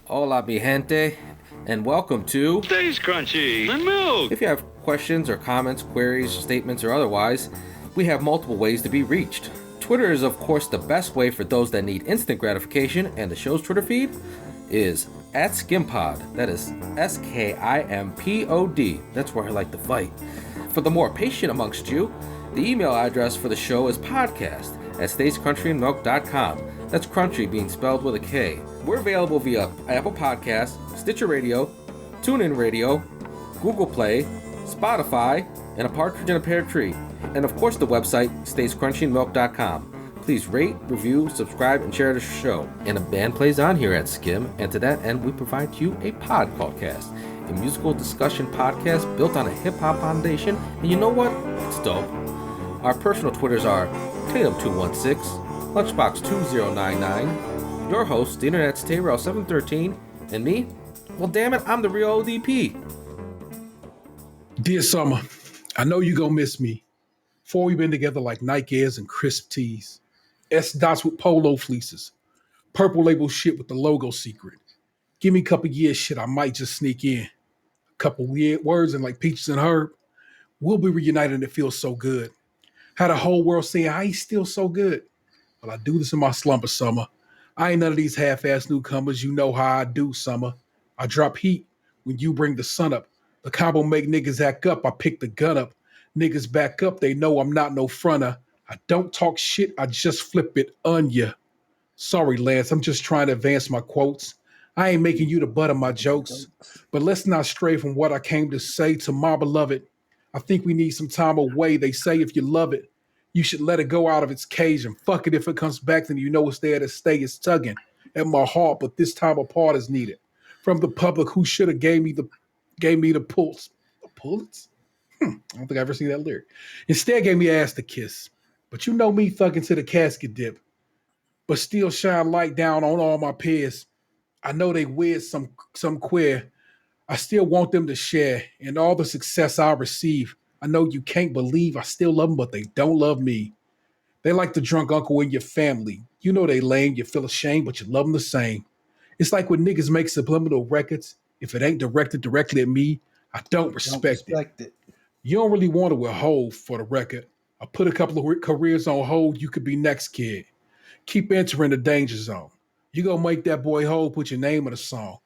Hola, mi gente, and welcome to Stays crunchy and milk. If you have questions or comments, queries, statements, or otherwise, we have multiple ways to be reached. Twitter is, of course, the best way for those that need instant gratification, and the show's Twitter feed is at Skimpod. That is SKIMPOD. That's where I like to fight. For the more patient amongst you, the email address for the show is podcast@stayscrunchyandmilk.com. That's crunchy being spelled with a K. We're available via Apple Podcasts, Stitcher Radio, TuneIn Radio, Google Play, Spotify, and a partridge in a pear tree. And of course the website, stayscrunchyandmilk.com. Please rate, review, subscribe, and share the show. And a band plays on here at Skim, and to that end, we provide you a Podcast, a musical discussion podcast built on a hip-hop foundation, and you know what? It's dope. Our personal Twitters are Tatum216, Lunchbox2099, your host, the Internet's Tayrell713, and me? Well, damn it, I'm the real ODP. Dear Summer, I know you gonna miss me. Before we been together like Nike Airs and crisp tees, S dots with polo fleeces, purple label shit with the logo secret. Give me a couple years shit, I might just sneak in. A couple weird words and like peaches and herb. We'll be reunited and it feels so good. Had the whole world saying I ain't still so good. Well, I do this in my slumber, Summer. I ain't none of these half-ass newcomers. You know how I do, Summer. I drop heat when you bring the sun up. The combo make niggas act up. I pick the gun up. Niggas back up. They know I'm not no fronter. I don't talk shit. I just flip it on ya. Sorry, Lance. I'm just trying to advance my quotes. I ain't making you the butt of my jokes. But let's not stray from what I came to say to my beloved. I think we need some time away. They say if you love it, you should let it go out of its cage and fuck it if it comes back, then you know it's there to stay. It's tugging at my heart, but this time apart is needed. From the public who should have gave me the pulse. The pullets? I don't think I ever seen that lyric. Instead gave me ass to kiss. But you know me thugging to the casket dip. But still shine light down on all my peers. I know they weird, some queer. I still want them to share in all the success I receive. I know you can't believe I still love them, but they don't love me. They like the drunk uncle in your family. You know they lame, you feel ashamed, but you love them the same. It's like when niggas make subliminal records. If it ain't directed directly at me, I don't respect it. You don't really want to withhold for the record. I put a couple of careers on hold. You could be next, kid. Keep entering the danger zone. You gonna make that boy whole, put your name in a song.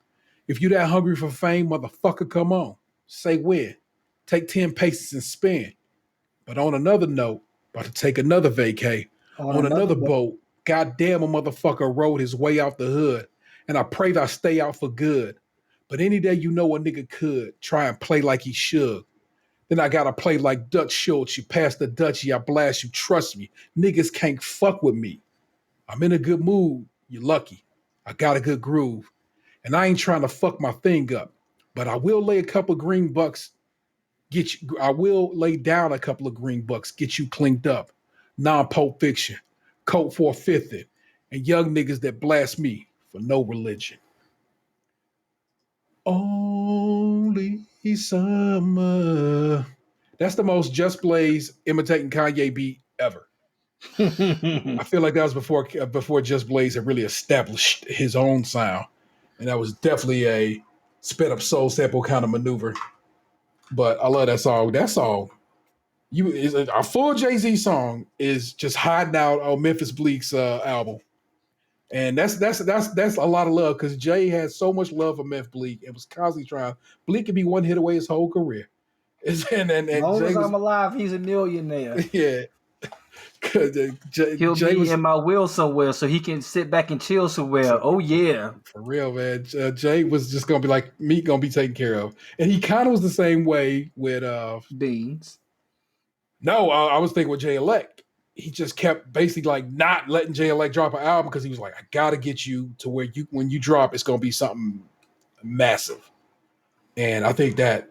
If you that hungry for fame, motherfucker, come on. Say where. Take 10 paces and spin. But on another note, about to take another vacay. On another boat, goddamn a motherfucker rode his way out the hood. And I pray that I stay out for good. But any day you know a nigga could, try and play like he should. Then I gotta play like Dutch Schultz. You pass the Dutchie, I blast you, trust me. Niggas can't fuck with me. I'm in a good mood, you're lucky. I got a good groove. And I ain't trying to fuck my thing up. But I will lay a couple of green bucks, I will lay down a couple of green bucks, get you cleaned up. Non-Pulp Fiction, Colt 450, and young niggas that blast me for no religion. Only summer. That's the most Just Blaze imitating Kanye beat ever. I feel like that was before Just Blaze had really established his own sound, and that was definitely a sped up soul sample kind of maneuver. But I love that song. That song, a full Jay-Z song is just hiding out on Memphis Bleek's album. And that's a lot of love because Jay had so much love for Memphis Bleek and was constantly trying. Bleek could be one hit away his whole career. As long as I'm alive, he's a millionaire. Yeah. He'll be in my will somewhere so he can sit back and chill somewhere. Oh, yeah. For real, man. Jay was just going to be like, me going to be taken care of. And he kind of was the same way with... Beans. No, I was thinking with Jay Elect. He just kept basically like not letting Jay Elect drop an album because he was like, I got to get you to where when you drop, it's going to be something massive. And I think that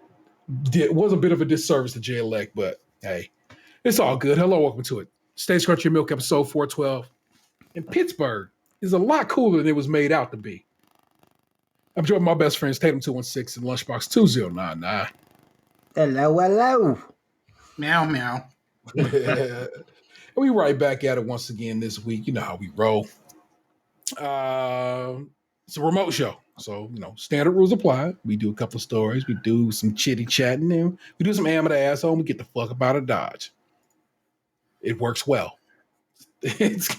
was a bit of a disservice to Jay Elect, but hey, it's all good. Hello, welcome to it. Stays Crunchy Milk, episode 412. And Pittsburgh is a lot cooler than it was made out to be. I'm joined by my best friends, Tatum216 and Lunchbox 2099. Hello. Meow, meow. And we right back at it once again this week. You know how we roll. It's a remote show. So, standard rules apply. We do a couple of stories. We do some chitty chatting. And we do some amateur asshole. And we get the fuck up out of Dodge. It works well. It's,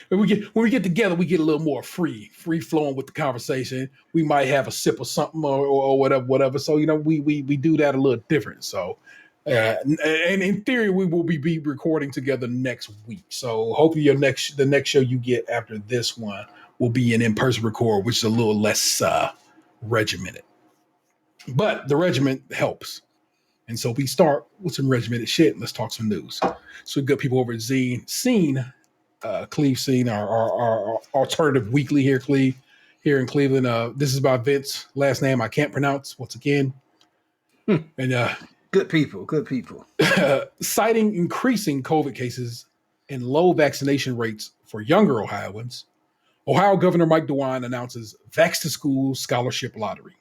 when we get together, we get a little more free flowing with the conversation. We might have a sip of something or whatever. So, we do that a little different. So, and in theory, we will be recording together next week. So hopefully the next show you get after this one will be an in-person record, which is a little less regimented. But the regiment helps. And so we start with some regimented shit and let's talk some news. So we've got people over at Cleve Scene, our alternative weekly here in Cleveland. This is by Vince, last name I can't pronounce once again. And good people. citing increasing COVID cases and low vaccination rates for younger Ohioans, Ohio Governor Mike DeWine announces Vax to School Scholarship Lottery.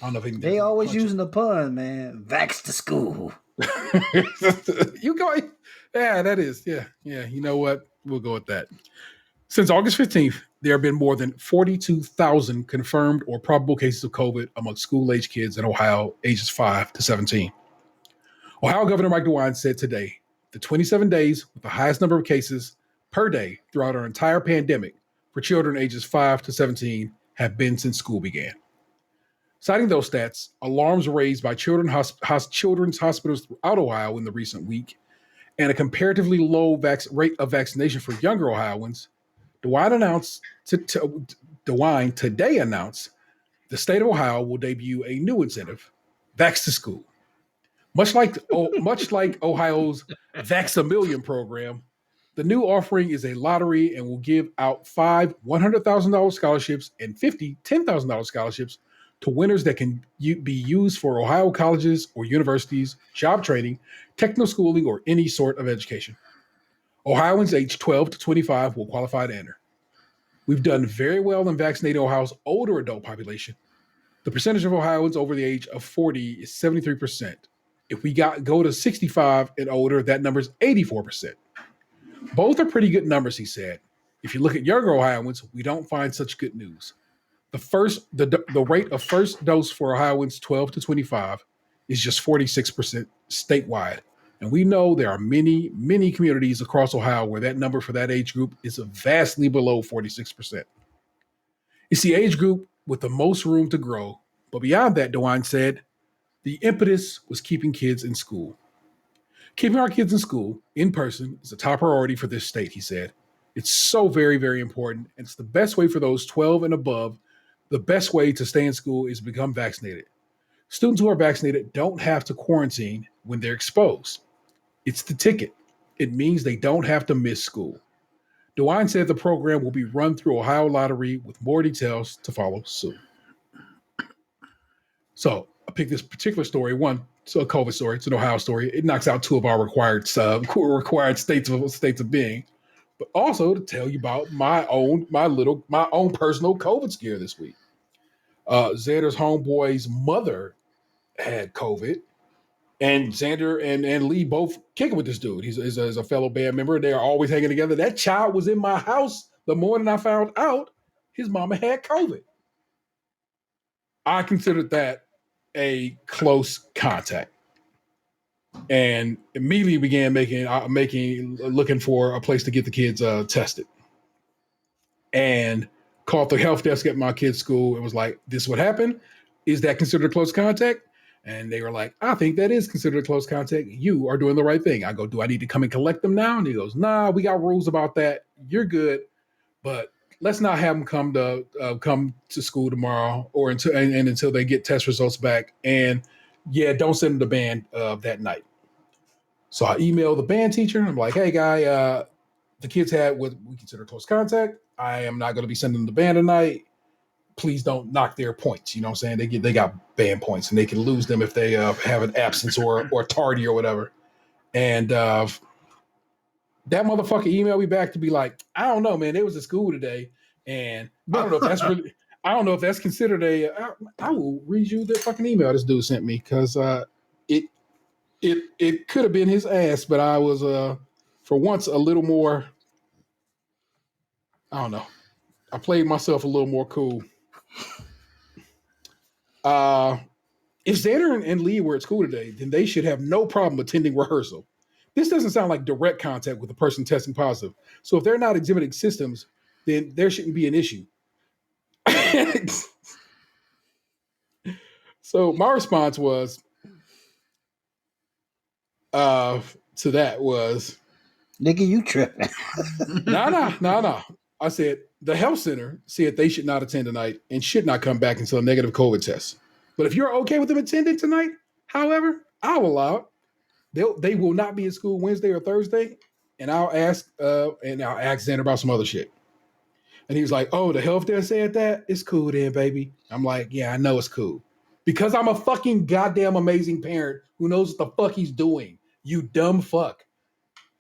I don't know if they always using the pun, man. Vax to school. You go, yeah, that is, yeah. You know what? We'll go with that. Since August 15th, there have been more than 42,000 confirmed or probable cases of COVID among school-age kids in Ohio, ages 5 to 17. Ohio Governor Mike DeWine said today the 27 days with the highest number of cases per day throughout our entire pandemic for children ages 5 to 17 have been since school began. Citing those stats, alarms raised by children's hospitals throughout Ohio in the recent week, and a comparatively low rate of vaccination for younger Ohioans, DeWine today announced the state of Ohio will debut a new incentive, Vax to School. Much like Ohio's Vax-A-Million program, the new offering is a lottery and will give out 5 $100,000 scholarships and 50 $10,000 scholarships to winners that can be used for Ohio colleges or universities, job training, technical schooling, or any sort of education. Ohioans aged 12 to 25 will qualify to enter. We've done very well in vaccinating Ohio's older adult population. The percentage of Ohioans over the age of 40 is 73%. If we go to 65 and older, that number is 84%. Both are pretty good numbers, he said. If you look at younger Ohioans, we don't find such good news. The rate of first dose for Ohioans 12 to 25 is just 46% statewide. And we know there are many, many communities across Ohio where that number for that age group is vastly below 46%. It's the age group with the most room to grow. But beyond that, DeWine said, the impetus was keeping kids in school. Keeping our kids in school in person is a top priority for this state, he said. It's so very, very important. And it's the best way for those 12 and above. The best way to stay in school is to become vaccinated. Students who are vaccinated don't have to quarantine when they're exposed. It's the ticket. It means they don't have to miss school. DeWine said the program will be run through Ohio Lottery with more details to follow soon. So I picked this particular story, a COVID story. It's an Ohio story. It knocks out 2 of our required states of being, but also to tell you about my own personal COVID scare this week. Xander's homeboy's mother had COVID, and Xander and Lee both kicking with this dude. He's a fellow band member. They are always hanging together. That child was in my house the morning I found out his mama had COVID. I considered that a close contact, and immediately began looking for a place to get the kids tested, and called the health desk at my kid's school and was like, "This is what happened. Is that considered a close contact?" And they were like, "I think that is considered a close contact. You are doing the right thing." I go, "Do I need to come and collect them now?" And he goes, "Nah, we got rules about that. You're good, but let's not have them come to school tomorrow or until they get test results back. And yeah, don't send them to band that night." So I emailed the band teacher. I'm like, "Hey, guy, the kids had what we consider close contact. I am not going to be sending them to band tonight. Please don't knock their points." You know what I'm saying? They got band points and they can lose them if they have an absence or tardy or whatever. And that motherfucker emailed me back to be like, "I don't know, man. They was at school today, and I don't know if that's considered a." I will read you the fucking email this dude sent me because it could have been his ass, but I was for once a little more. I don't know. I played myself a little more cool. If Xander and Lee were at school today, then they should have no problem attending rehearsal. This doesn't sound like direct contact with the person testing positive. So if they're not exhibiting symptoms, then there shouldn't be an issue. So my response was to that was, Nigga, you tripping. nah. I said the health center said they should not attend tonight and should not come back until a negative COVID test. But if you're okay with them attending tonight, however, I'll allow it. They will not be at school Wednesday or Thursday, and I'll ask Xander about some other shit. And he was like, "Oh, the health desk said that? It's cool then, baby." I'm like, "Yeah, I know it's cool. Because I'm a fucking goddamn amazing parent who knows what the fuck he's doing. You dumb fuck.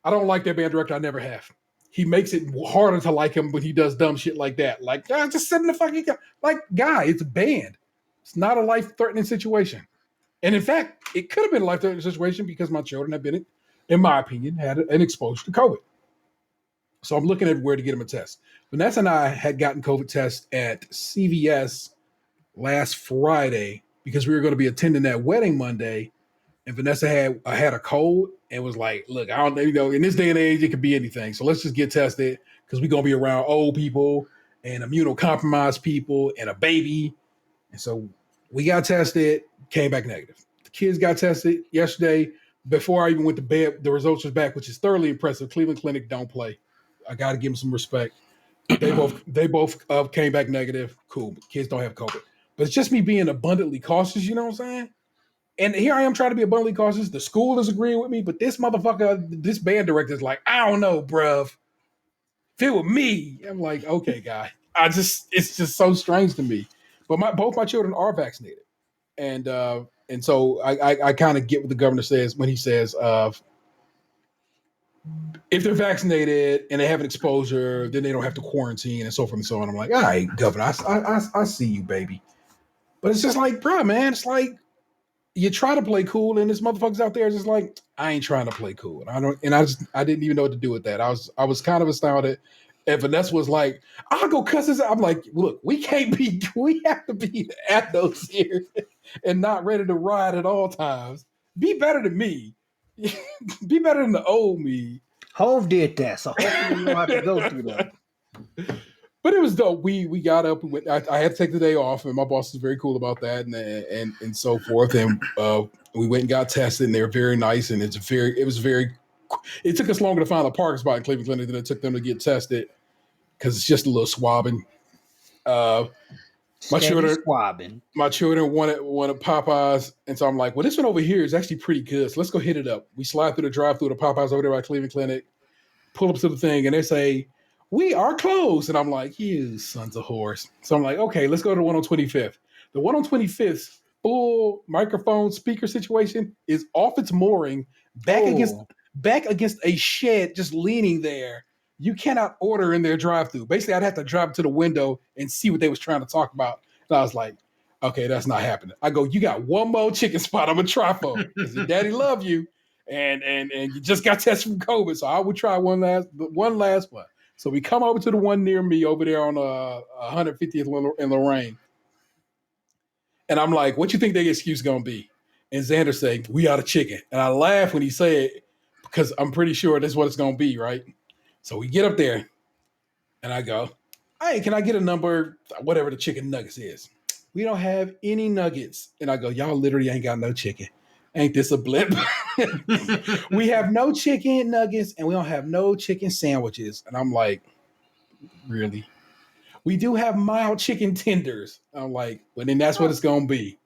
I don't like that band director. I never have. He makes it harder to like him when he does dumb shit like that. Like, just sit in the fucking guy. It's a band. It's not a life-threatening situation. And in fact, it could have been a life-threatening situation because my children have been, in my opinion, had an exposure to COVID. So I'm looking at where to get them a test. Vanessa and I had gotten COVID tests at CVS last Friday because we were going to be attending that wedding Monday. And Vanessa had a cold and was like, "Look, I don't, in this day and age, it could be anything. So let's just get tested because we're going to be around old people and immunocompromised people and a baby." And so we got tested, came back negative. The kids got tested yesterday. Before I even went to bed, the results was back, which is thoroughly impressive. Cleveland Clinic don't play. I got to give them some respect. They both came back negative. Cool. Kids don't have COVID. But it's just me being abundantly cautious, you know what I'm saying? And here I am trying to be abundantly cautious. The school is agreeing with me, but this motherfucker, this band director is like, "I don't know, bruv. If it were me," I'm like, "Okay, guy." It's just so strange to me. But both my children are vaccinated. And so I kind of get what the governor says when he says, if they're vaccinated and they have an exposure, then they don't have to quarantine and so forth and so on. I'm like, "All right, governor, I see you, baby." But it's just like, bro, man, it's like you try to play cool, and this motherfucker's out there just like, I ain't trying to play cool. I didn't even know what to do with that. I was kind of astounded. And Vanessa was like, "I'll go cuss this out." I'm like, "Look, we have to be adults here and not ready to ride at all times. Be better than me. Be better than the old me." Hove did that, so hopefully you don't have to go through that. But it was dope. We got up. I had to take the day off, and my boss was very cool about that, and so forth. And we went and got tested, and they were very nice. And it was very. It took us longer to find a parking spot in Cleveland Clinic than it took them to get tested because it's just a little swabbing. My children wanted Popeyes, and so I'm like, "Well, this one over here is actually pretty good. So let's go hit it up." We slide through the drive-through to Popeyes over there by Cleveland Clinic, pull up to the thing, and they say, "We are closed." And I'm like, "You sons of whores." So I'm like, "Okay, let's go to the one on 25th. The one on 25th full microphone speaker situation is off its mooring, back against a shed, just leaning there. You cannot order in their drive-through. Basically, I'd have to drive to the window and see what they was trying to talk about. And I was like, "Okay, that's not happening." I go, "You got one more chicken spot I'm gonna try for because your daddy love you, and you just got tested from COVID, so I would try one last one." So we come over to the one near me over there on 150th in Lorraine. And I'm like, "What you think their excuse gonna be?" And Xander say, "We out of chicken." And I laugh when he say it because I'm pretty sure that's what it's gonna be, right? So we get up there and I go, "Hey, can I get a number, whatever the chicken nuggets is?" "We don't have any nuggets." And I go, "Y'all literally ain't got no chicken. Ain't this a blip?" "We have no chicken nuggets and we don't have no chicken sandwiches." And I'm like, "Really?" "We do have mild chicken tenders." I'm like, "Well, then that's what it's going to be."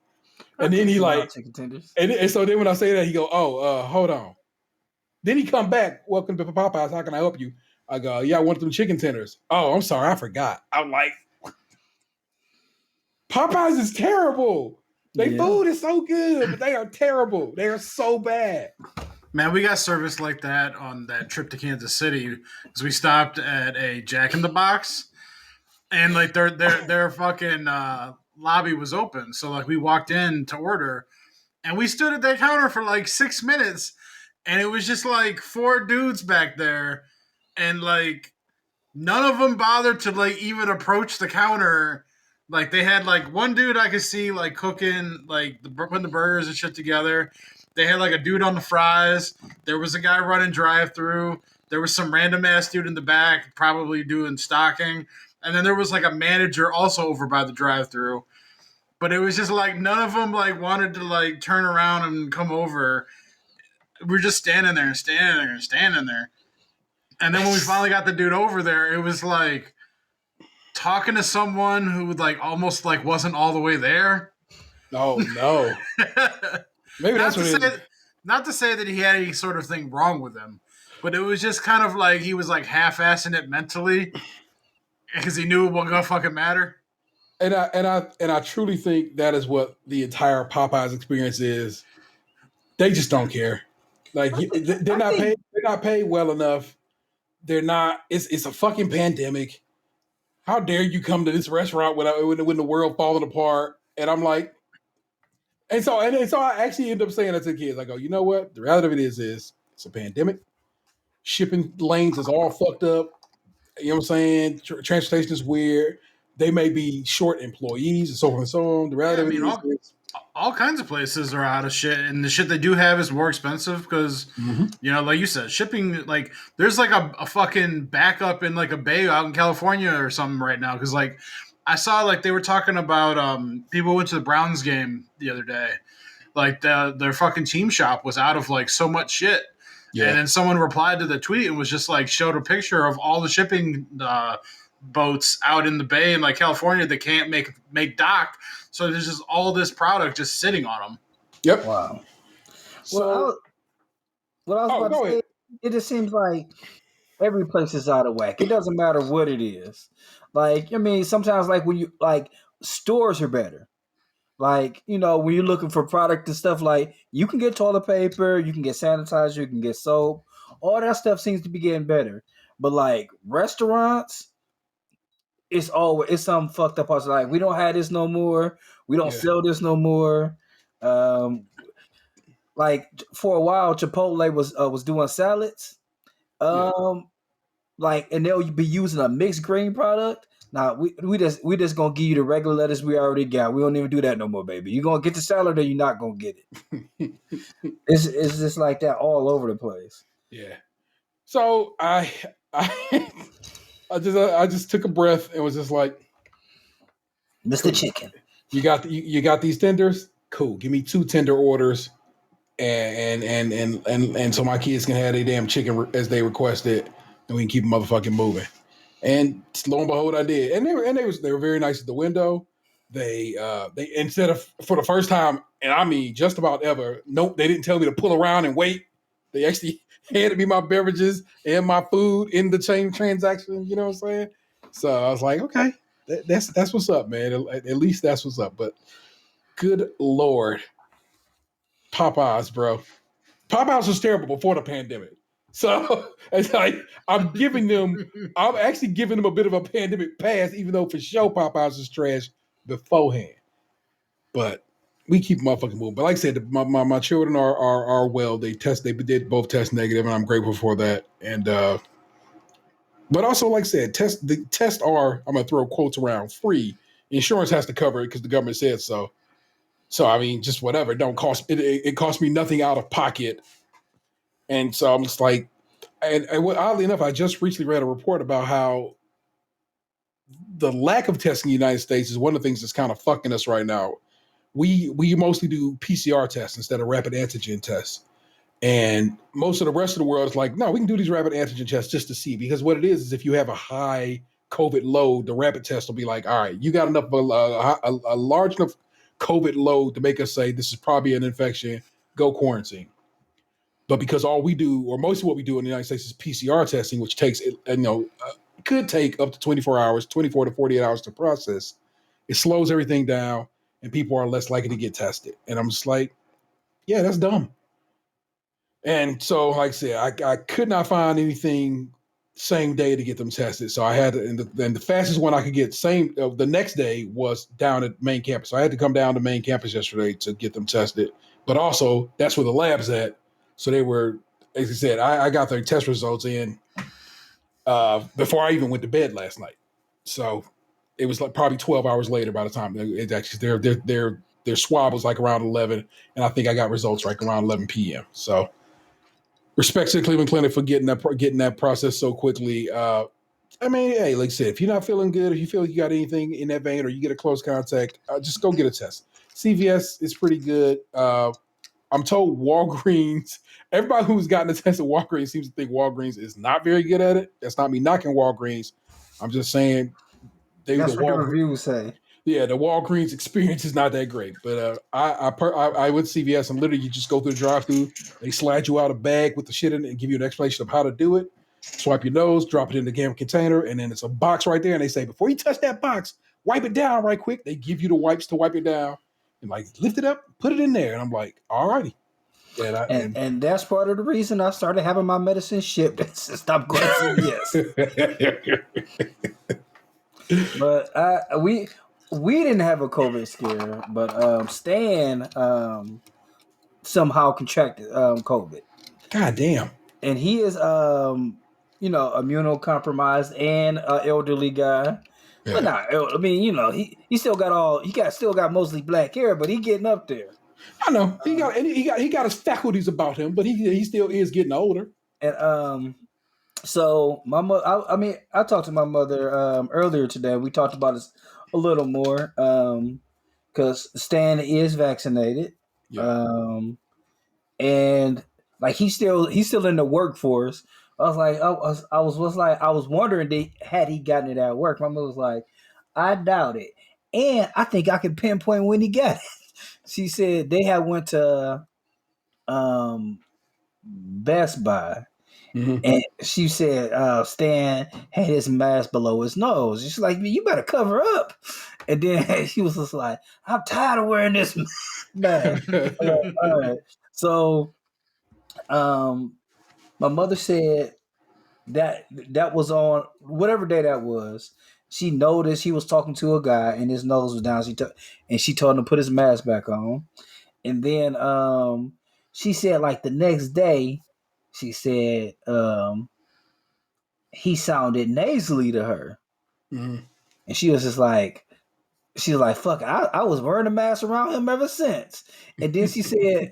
And then he like, chicken tenders. And so then when I say that, he go, "Oh, hold on." Then he come back, "Welcome to Popeyes. How can I help you?" I go, "Yeah, I want them chicken tenders." "Oh, I'm sorry. I forgot." I'm like, Popeyes is terrible. Their food is so good, but they are terrible. They are so bad. Man, we got service like that on that trip to Kansas City because we stopped at a Jack in the Box, and like their fucking lobby was open. So like we walked in to order, and we stood at that counter for like 6 minutes, and it was just like four dudes back there, and like none of them bothered to like even approach the counter. Like they had like one dude I could see like cooking, like putting the burgers and shit together. They had like a dude on the fries. There was a guy running drive-through. There was some random ass dude in the back, probably doing stocking. And then there was like a manager also over by the drive-through. But it was just like none of them like wanted to like turn around and come over. We were just standing there and standing there and standing there. And then when we finally got the dude over there, it was like talking to someone who like almost like wasn't all the way there. Oh no. Maybe that's what it is. Not to say that he had any sort of thing wrong with him, but it was just kind of like he was like half-assing it mentally because he knew it wasn't gonna fucking matter. And I truly think that is what the entire Popeyes experience is. They just don't care. Like they're not paid. They're not paid well enough. They're not. It's a fucking pandemic. How dare you come to this restaurant when the world falling apart? And I'm like, and so I actually end up saying that to the kids. I go, you know what? The reality of it is it's a pandemic. Shipping lanes is all fucked up. You know what I'm saying? Transportation is weird. They may be short employees and so forth and so on. The reality of it is all kinds of places are out of shit, and the shit they do have is more expensive because, you know, like you said, shipping, like, there's like a fucking backup in like a bay out in California or something right now. Because, like, I saw like they were talking about people went to the Browns game the other day. Like, their fucking team shop was out of like so much shit. Yeah. And then someone replied to the tweet and was just like showed a picture of all the shipping boats out in the bay in like California that can't make dock. So there's just all this product just sitting on them. Yep. Wow. So, what I was about to say, it just seems like every place is out of whack. It doesn't matter what it is. Like, I mean, sometimes like when you like stores are better. Like, you know, when you're looking for product and stuff, like you can get toilet paper, you can get sanitizer, you can get soap. All that stuff seems to be getting better. But like restaurants, it's something fucked up. I was like, we don't have this no more. We don't sell this no more. Like for a while, Chipotle was doing salads. Like, and they'll be using a mixed green product. Now we just gonna give you the regular lettuce we already got. We don't even do that no more, baby. You're gonna get the salad or you're not gonna get it. It's just like that all over the place. Yeah. So I just took a breath and was just like, Mr. Cool. Chicken. You got these tenders? Cool. Give me 2 tender orders, and so my kids can have their damn chicken as they requested, and we can keep them motherfucking moving. And lo and behold, I did. And they were very nice at the window. They instead of for the first time, and I mean just about ever, nope, they didn't tell me to pull around and wait. They actually handed me my beverages and my food in the same transaction. You know what I'm saying? So I was like, okay, that's what's up, man. At least that's what's up. But good Lord, Popeyes, bro. Popeyes was terrible before the pandemic. So it's like I'm actually giving them a bit of a pandemic pass, even though for sure Popeyes was trash beforehand. But we keep motherfucking moving. But like I said, my children are well. They did both test negative, and I'm grateful for that. And but also, like I said, the tests are, I'm gonna throw quotes around, free. Insurance has to cover it because the government said so. So I mean, just whatever. It don't cost it cost me nothing out of pocket. And so I'm just like, and oddly enough, I just recently read a report about how the lack of testing in the United States is one of the things that's kind of fucking us right now. We mostly do PCR tests instead of rapid antigen tests. And most of the rest of the world is like, no, we can do these rapid antigen tests just to see. Because what it is if you have a high COVID load, the rapid test will be like, all right, you got enough a large enough COVID load to make us say this is probably an infection, go quarantine. But because all we do, or most of what we do in the United States is PCR testing, which takes, could take up to 24 to 48 hours to process. It slows everything down and people are less likely to get tested. And I'm just like, yeah, that's dumb. And so, like I said, I could not find anything same day to get them tested. So I had to, and the fastest one I could get the next day was down at main campus. So I had to come down to main campus yesterday to get them tested. But also, that's where the lab's at. So they were, as I said, I got their test results in before I even went to bed last night. So it was like probably 12 hours later by the time it actually their swab was like around 11, and I think I got results like around 11 p.m. So respects to the Cleveland Clinic for getting that process so quickly. I mean, hey, like I said, if you're not feeling good, if you feel like you got anything in that vein, or you get a close contact, just go get a test. CVS is pretty good. I'm told Walgreens, everybody who's gotten a test at Walgreens seems to think Walgreens is not very good at it. That's not me knocking Walgreens. I'm just saying That's what the reviews say. Yeah, the Walgreens experience is not that great. But I with CVS, and literally you just go through the drive-through. They slide you out a bag with the shit in it and give you an explanation of how to do it. Swipe your nose, drop it in the damn container, and then it's a box right there. And they say, before you touch that box, wipe it down right quick. They give you the wipes to wipe it down. And like, lift it up, put it in there. And I'm like, all righty. And that's part of the reason I started having my medicine shipped. Stop going to CVS. But we didn't have a COVID scare, but Stan somehow contracted COVID. God damn. And he is immunocompromised and an elderly guy. Yeah. But I mean, he still got mostly black hair, but he getting up there. I know he got his faculties about him, but he still is getting older. And so my mother, I talked to my mother earlier today. We talked about this a little more because Stan is vaccinated, and like he's still in the workforce. I was wondering had he gotten it at work. My mother was like, I doubt it, and I think I can pinpoint when he got it. She said they had went to Best Buy. Mm-hmm. And she said Stan had his mask below his nose. She's like, you better cover up. And then she was just like, I'm tired of wearing this mask. All right. So my mother said that was on whatever day that was. She noticed he was talking to a guy and his nose was down. She told him to put his mask back on. And then she said like the next day, she said he sounded nasally to her. Mm-hmm. And she was just like, fuck, I was wearing a mask around him ever since. And then she said,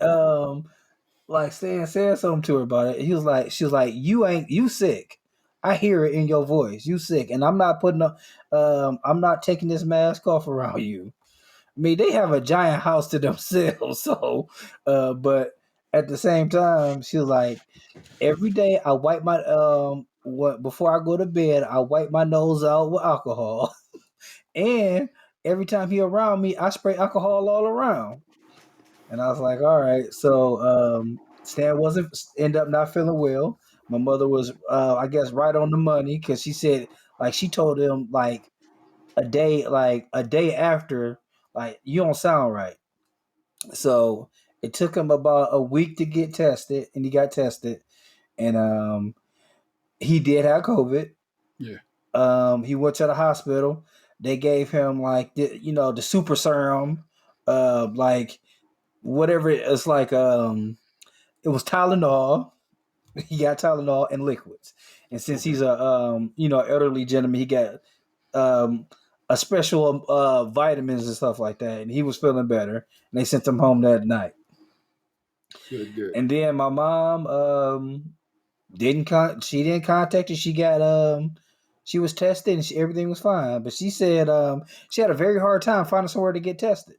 like Stan said something to her about it. She was like, you sick. I hear it in your voice. You sick. And I'm not I'm not taking this mask off around you. I mean, they have a giant house to themselves. So, but at the same time, she was like, every day I wipe my before I go to bed, I wipe my nose out with alcohol, and every time he around me, I spray alcohol all around. And I was like, all right. So Stan end up not feeling well. My mother was, I guess, right on the money because she said, like, she told him like a day after, like, you don't sound right. So it took him about a week to get tested, and he got tested. And he did have COVID. Yeah. He went to the hospital. They gave him like the super serum, like whatever it's like. It was Tylenol. He got Tylenol and liquids. And since he's a elderly gentleman, he got a special vitamins and stuff like that. And he was feeling better. And they sent him home that night. Good. And then my mom didn't contact her. She got she was tested and everything was fine, but she said she had a very hard time finding somewhere to get tested.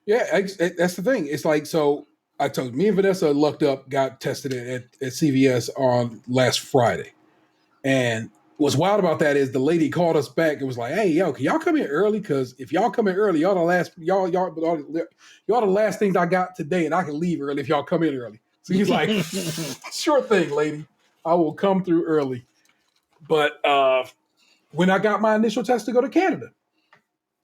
Yeah, that's the thing. It's like, so I told me and Vanessa lucked up, got tested at CVS on last Friday, and what's wild about that is the lady called us back and was like, "Hey, yo, can y'all come in early? Because if y'all come in early, y'all the last things I got today, and I can leave early if y'all come in early." So he's like, sure thing, lady. I will come through early. But when I got my initial test to go to Canada,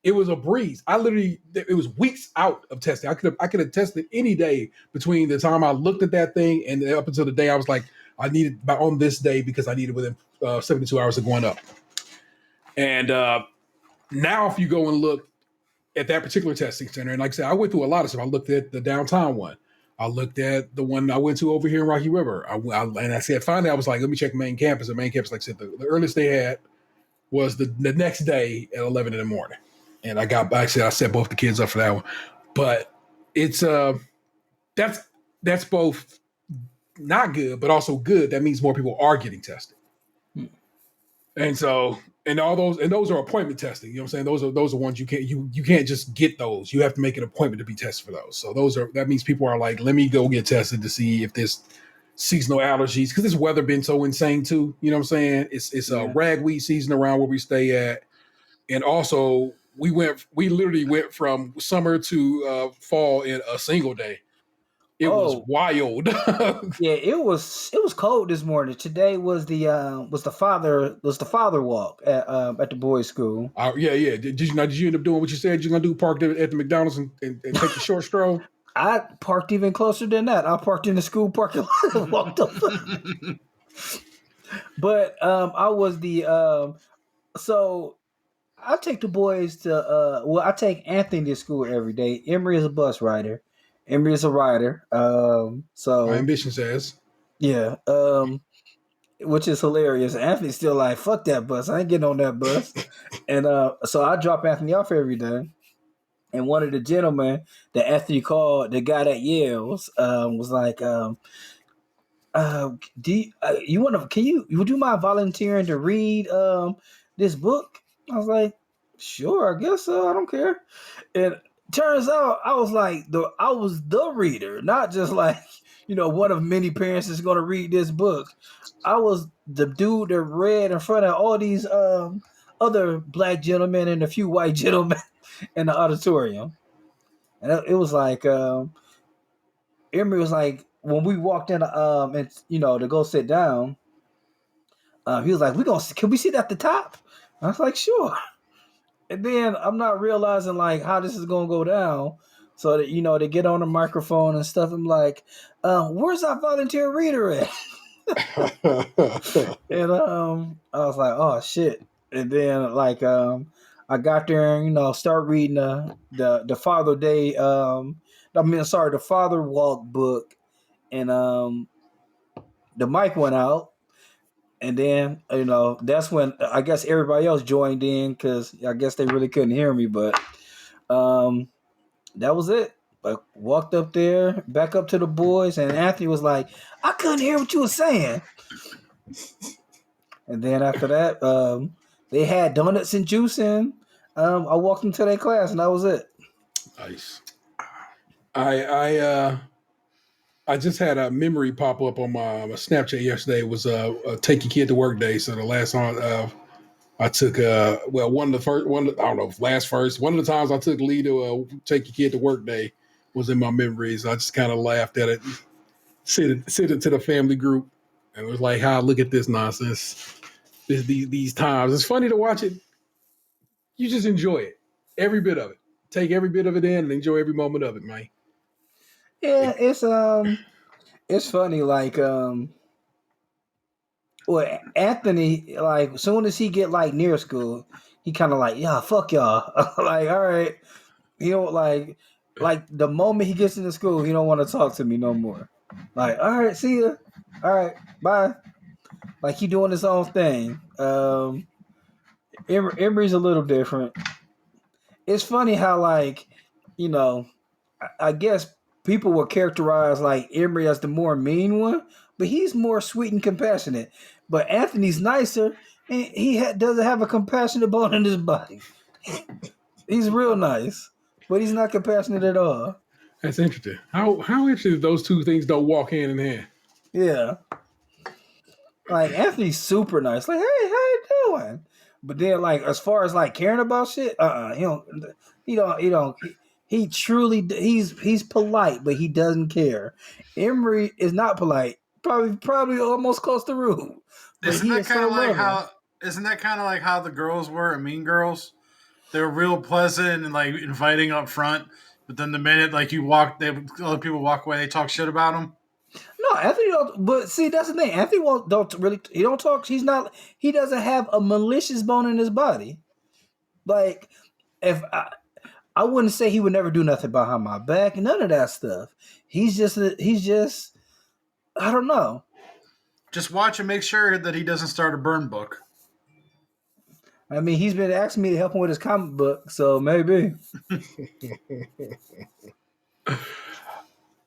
it was a breeze. It was weeks out of testing. I could have tested any day between the time I looked at that thing and up until the day I was like, I needed on this day because I needed within 72 hours of going up. And now if you go and look at that particular testing center, and like I said, I went through a lot of stuff. I looked at the downtown one. I looked at the one I went to over here in Rocky River. And I said, finally, I was like, let me check main campus. The main campus, like I said, the earliest they had was the next day at 11 in the morning. And I set both the kids up for that one. But it's that's both not good, but also good. That means more people are getting tested. And so, and those are appointment testing. You know what I'm saying? Those are ones you can't just get those. You have to make an appointment to be tested for those. So that means people are like, let me go get tested to see if there's seasonal allergies, because this weather been so insane too. You know what I'm saying? It's a ragweed season around where we stay at, and also we literally went from summer to fall in a single day. It was wild. Yeah, it was cold this morning. Today was the father walk at the boys' school. Yeah. Did you end up doing what you said you're gonna do? Park at the McDonald's and take the short stroll? I parked even closer than that. I parked in the school parking lot and walked up. But I was so I take the boys to I take Anthony to school every day. Emery is a bus rider. Emery is a rider. So my ambition says. Yeah. Which is hilarious. Anthony's still like, fuck that bus. I ain't getting on that bus. And so I drop Anthony off every day. And one of the gentlemen that Anthony called, the guy that yells, was like, would you mind volunteering to read this book? I was like, sure, I guess so. I don't care. And turns out I was the reader, not just like, one of many parents is going to read this book. I was the dude that read in front of all these other black gentlemen and a few white gentlemen in the auditorium. And it was like, Emery was like, when we walked in, to go sit down, he was like, can we sit at the top? I was like, sure. And then I'm not realizing like how this is going to go down. So that, they get on the microphone and stuff. I'm like, where's our volunteer reader at? And I was like, oh shit. And then like I got there and start reading the Father Day the Father Walk book, and the mic went out, and then that's when I guess everybody else joined in because I guess they really couldn't hear me, but that was it. Like walked up there, back up to the boys, and Anthony was like, I couldn't hear what you were saying. And then after that, they had donuts and juice, and I walked into their class, and that was it. Nice. I just had a memory pop up on my Snapchat yesterday. It was take your kid to work day. So the last time I took one of the times I took Lee to take your kid to work day was in my memories. I just kind of laughed at it, sent it to the family group, and it was like, "How look at this nonsense, these times." It's funny to watch it. You just enjoy it, every bit of it. Take every bit of it in and enjoy every moment of it, man. Yeah, it's funny. Like, Anthony, like, as soon as he get like near school, he kind of like, yeah, fuck y'all. Like, all right, like the moment he gets into school, he don't want to talk to me no more. Like, all right, see ya. All right, bye. Like he doing his own thing. Emery's a little different. It's funny how like, I guess people will characterize like Emery as the more mean one, but he's more sweet and compassionate. But Anthony's nicer, and he doesn't have a compassionate bone in his body. He's real nice, but he's not compassionate at all. That's interesting. How interesting those two things don't walk hand in hand. Yeah. Like Anthony's super nice. Like, hey, how you doing? But then like as far as like caring about shit, he truly he's polite, but he doesn't care. Emery is not polite. Probably almost close to rude. Isn't that kind of like how the girls were in Mean Girls? They were real pleasant and like inviting up front, but then the minute like other people walk away, they talk shit about them. No, Anthony don't. But see, that's the thing. Anthony don't really. He don't talk. He doesn't have a malicious bone in his body. Like I wouldn't say he would never do nothing behind my back. None of that stuff. He's just I don't know. Just watch and make sure that he doesn't start a burn book. I mean, he's been asking me to help him with his comic book, so maybe.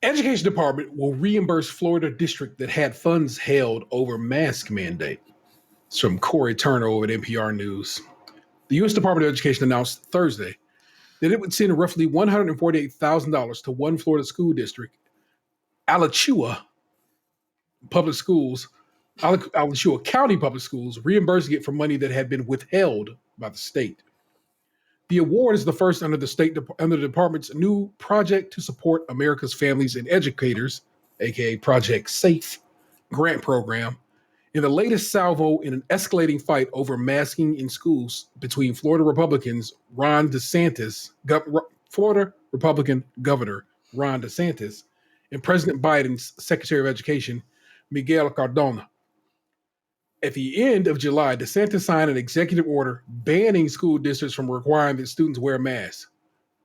Education Department will reimburse Florida district that had funds held over mask mandate. It's from Corey Turner over at NPR News. The U.S. Department of Education announced Thursday that it would send roughly $148,000 to one Florida school district, Alachua Public Schools, Alachua County Public Schools, reimbursing it for money that had been withheld by the state. The award is the first under the department's new Project to Support America's Families and Educators, aka Project SAFE, grant program, in the latest salvo in an escalating fight over masking in schools between Florida Republican Governor Ron DeSantis and President Biden's Secretary of Education, Miguel Cardona. At the end of July, DeSantis signed an executive order banning school districts from requiring that students wear masks.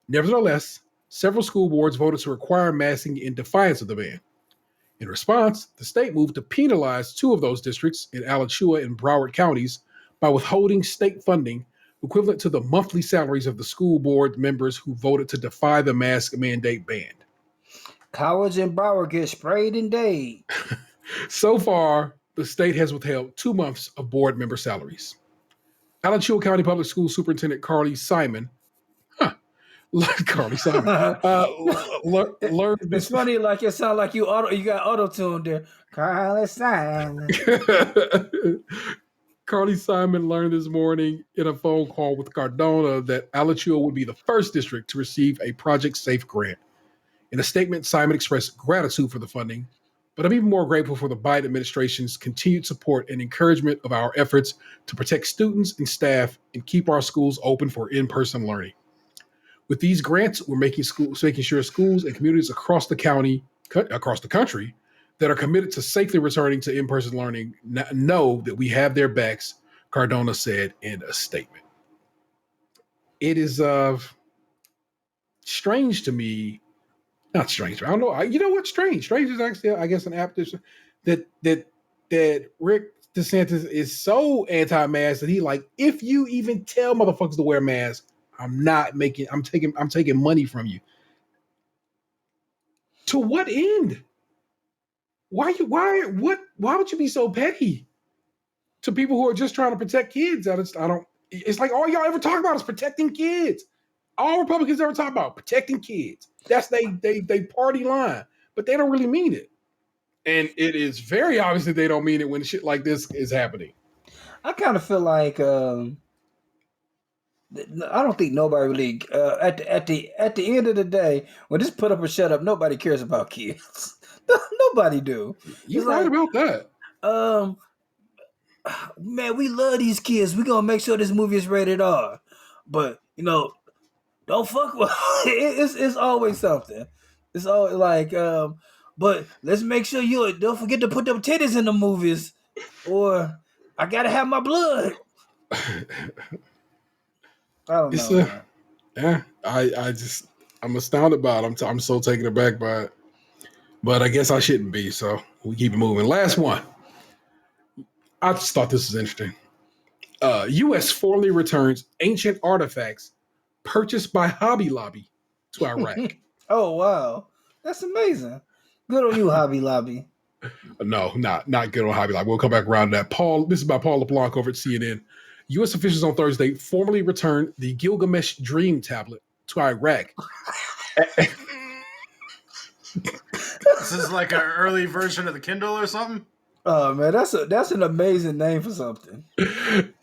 Nevertheless, several school boards voted to require masking in defiance of the ban. In response, the state moved to penalize two of those districts in Alachua and Broward counties by withholding state funding equivalent to the monthly salaries of the school board members who voted to defy the mask mandate ban. Cowards in Broward get sprayed and dayed. So far, the state has withheld 2 months of board member salaries. Alachua County Public School Superintendent Carly Simon, learned It's funny, like it sounds like you got auto-tuned there. Carly Simon. Carly Simon learned this morning in a phone call with Cardona that Alachua would be the first district to receive a Project SAFE grant. In a statement, Simon expressed gratitude for the funding, but I'm even more grateful for the Biden administration's continued support and encouragement of our efforts to protect students and staff and keep our schools open for in-person learning. With these grants, we're making sure schools and communities across the country that are committed to safely returning to in-person learning know that we have their backs, Cardona said in a statement. It is strange to me. Not strange. I don't know. You know what's strange? Strange is actually, I guess, an apt that Rick DeSantis is so anti-mask that he like, if you even tell motherfuckers to wear masks, I'm taking money from you. To what end? Why would you be so petty to people who are just trying to protect kids? It's like all y'all ever talk about is protecting kids. All Republicans ever talk about protecting kids. That's they party line, but they don't really mean it. And it is very obvious that they don't mean it when shit like this is happening. I kind of feel like I don't think nobody really at the end of the day, when this put up or shut up, nobody cares about kids. Nobody do. You're right about that. Man, we love these kids. We're gonna make sure this movie is rated R. But don't fuck with it's always something. It's always like but let's make sure you don't forget to put them titties in the movies, or I gotta have my blood. I don't know. I'm astounded by it. I'm so taken aback by it. But I guess I shouldn't be, so we keep it moving. Last one. I just thought this was interesting. U.S. formally returns ancient artifacts purchased by Hobby Lobby to Iraq. Oh, wow. That's amazing. Good on you, Hobby Lobby. No, not good on Hobby Lobby. We'll come back around to that. This is by Paul LeBlanc over at CNN. U.S. officials on Thursday formally returned the Gilgamesh Dream tablet to Iraq. This is like an early version of the Kindle or something? Oh, man, that's an amazing name for something.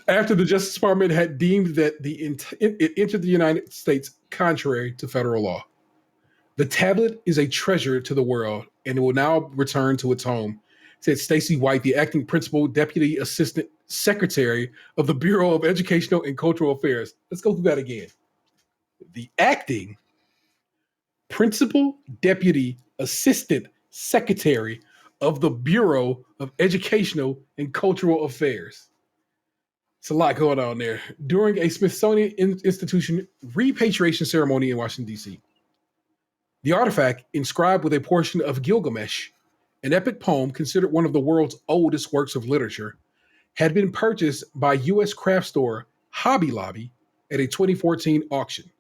After the Justice Department had deemed that it entered the United States contrary to federal law. The tablet is a treasure to the world and it will now return to its home, said Stacy White, the acting principal deputy assistant secretary of the Bureau of Educational and Cultural Affairs. Let's go through that again. The acting principal deputy assistant secretary of the Bureau of Educational and Cultural Affairs. It's a lot going on there. During a Smithsonian Institution repatriation ceremony in Washington, D.C., the artifact, inscribed with a portion of Gilgamesh, an epic poem considered one of the world's oldest works of literature, had been purchased by U.S. craft store Hobby Lobby at a 2014 auction.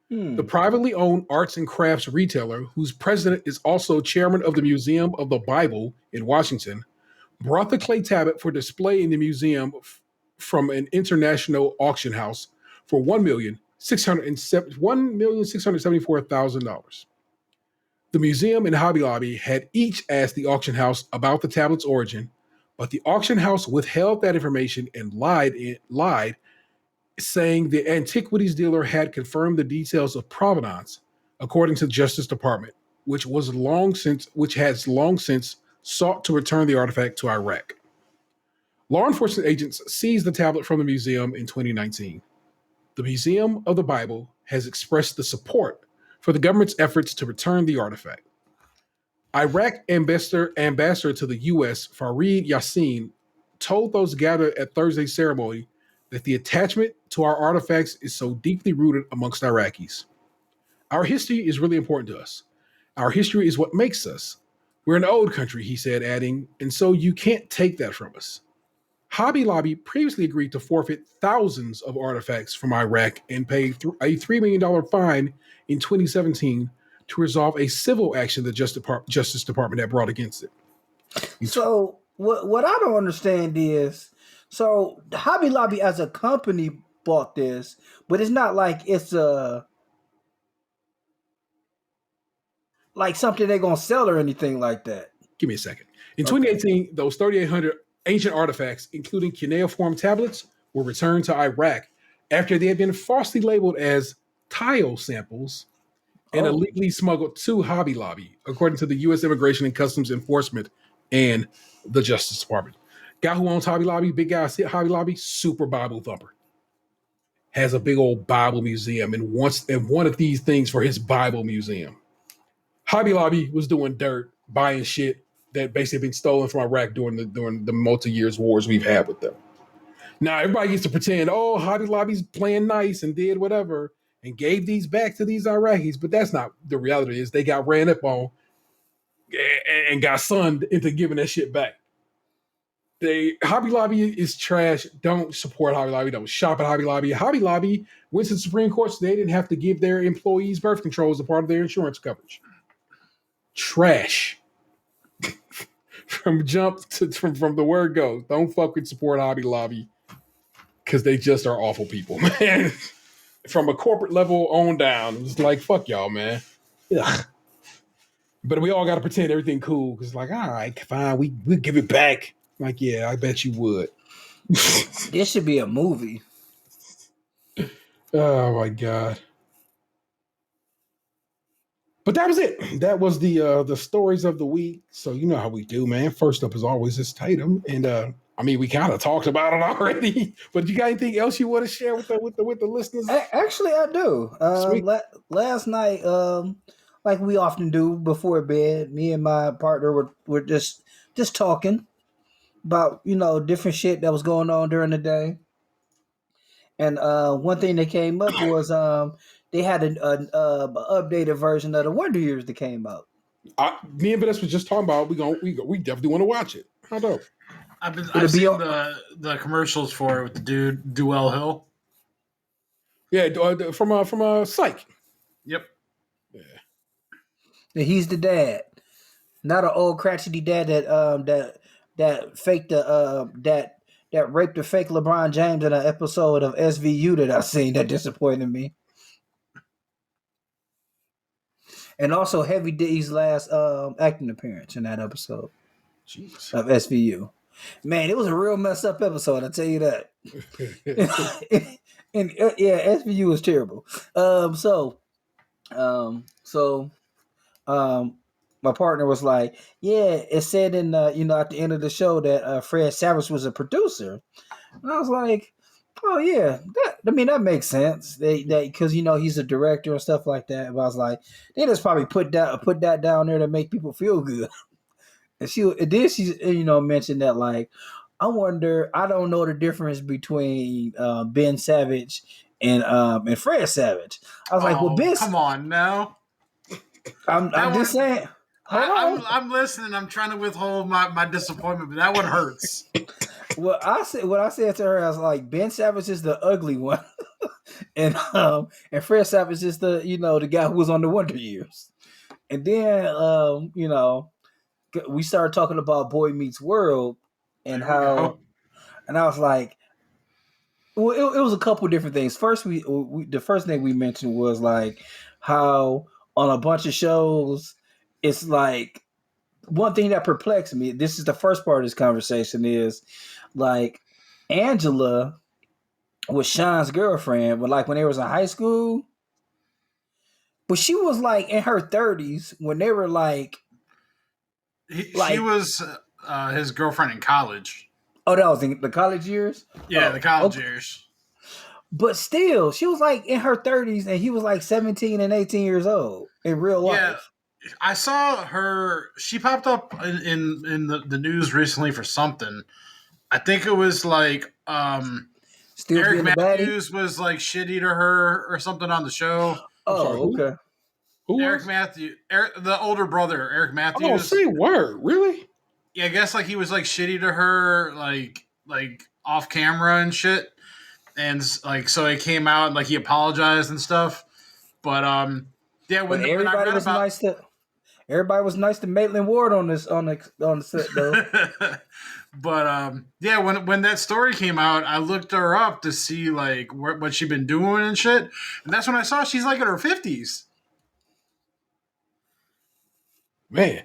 The privately owned arts and crafts retailer, whose president is also chairman of the Museum of the Bible in Washington, brought the clay tablet for display in the museum from an international auction house for $1,674,000. The museum and Hobby Lobby had each asked the auction house about the tablet's origin, but the auction house withheld that information and lied, saying the antiquities dealer had confirmed the details of provenance, according to the Justice Department, which has long since sought to return the artifact to Iraq. Law enforcement agents seized the tablet from the museum in 2019. The Museum of the Bible has expressed the support for the government's efforts to return the artifact. Iraq ambassador to the U.S., Fareed Yassin, told those gathered at Thursday's ceremony that the attachment to our artifacts is so deeply rooted amongst Iraqis. Our history is really important to us. Our history is what makes us. We're an old country, he said, adding, and so you can't take that from us. Hobby Lobby previously agreed to forfeit thousands of artifacts from Iraq and pay a $3 million fine in 2017 to resolve a civil action the Justice Department had brought against it. So what I don't understand is, so Hobby Lobby as a company bought this, but it's not like it's like something they're gonna sell or anything like that. Give me a second. In 2018, those 3,800 ancient artifacts, including cuneiform tablets, were returned to Iraq after they had been falsely labeled as tile samples and illegally smuggled to Hobby Lobby, according to the U.S. Immigration and Customs Enforcement and the Justice Department. Guy who owns Hobby Lobby, big guy at Hobby Lobby, super Bible thumper. Has a big old Bible museum and wanted these things for his Bible museum. Hobby Lobby was doing dirt, buying shit that basically been stolen from Iraq during the multi-years wars we've had with them. Now everybody gets to pretend, oh, Hobby Lobby's playing nice and did whatever and gave these back to these Iraqis, but that's not the reality. Is they got ran up on and got sunned into giving that shit back. Hobby Lobby is trash. Don't support Hobby Lobby. Don't shop at Hobby Lobby. Hobby Lobby went to the Supreme Court so they didn't have to give their employees birth control as a part of their insurance coverage. Trash. From the word goes. Don't fucking support Hobby Lobby because they just are awful people, man. From a corporate level on down, it's like, fuck y'all, man. Ugh. But we all got to pretend everything cool because, like, all right, fine, we'll give it back. Like, yeah, I bet you would. This should be a movie. Oh my god! But that was it. That was the stories of the week. So you know how we do, man. First up, as always, is Tatum, and I mean, we kind of talked about it already. But you got anything else you want to share with the listeners? Actually, I do. Last night, like we often do before bed, me and my partner were just talking about, you know, different shit that was going on during the day. And one thing that came up was they had an updated version of the Wonder Years that came out. Me and Vanessa was just talking about we definitely want to watch it. How dope. I've seen the commercials for it with the dude Duell Hill. Yeah, from Psych. Yep. Yeah. And he's the dad, not an old crotchety dad that faked that raped the fake LeBron James in an episode of SVU that I seen that disappointed me. And also Heavy D's last acting appearance in that episode. Jeez. Of SVU. Man, it was a real messed up episode, I tell you that. and yeah, SVU was terrible. My partner was like, yeah, it said in at the end of the show that Fred Savage was a producer. And I was like, oh yeah, that makes sense. Because he's a director and stuff like that. But I was like, they just probably put that down there to make people feel good. And she mentioned that, like, I wonder. I don't know the difference between Ben Savage and Fred Savage. I was like, well, Oh, come on now. I'm That just one, saying. Hold on. I'm listening. I'm trying to withhold my disappointment, but that one hurts. What I said to her, I was like, Ben Savage is the ugly one, and Fred Savage is the guy who was on the Wonder Years. And then we started talking about Boy Meets World and There we go. and I was like, well, it was a couple different things. First, the first thing we mentioned was like how on a bunch of shows, it's like one thing that perplexed me. This is the first part of this conversation is like Angela was Sean's girlfriend, but like when they was in high school, but she was like in her 30s when they were like She was his girlfriend in college. oh, that was in the college years. Yeah, Oh, the college okay. years. But still, she was like in her 30s and he was like 17 and 18 years old in real life. Yeah, I saw her. She popped up in the news recently for something. I think it was like Still Eric being a baddie. Matthews was like shitty to her or something on the show. Oh, okay. Who Eric was? Matthews, the older brother, Eric Matthews. Oh, say word, really? Yeah, I guess like he was like shitty to her, like off camera and shit, and like so it came out and like he apologized and stuff. But yeah, But when I read about everybody was nice to Maitland Ward on the set though. but yeah, when that story came out, I looked her up to see like what she'd been doing and shit, and that's when I saw she's like in her 50s. Man,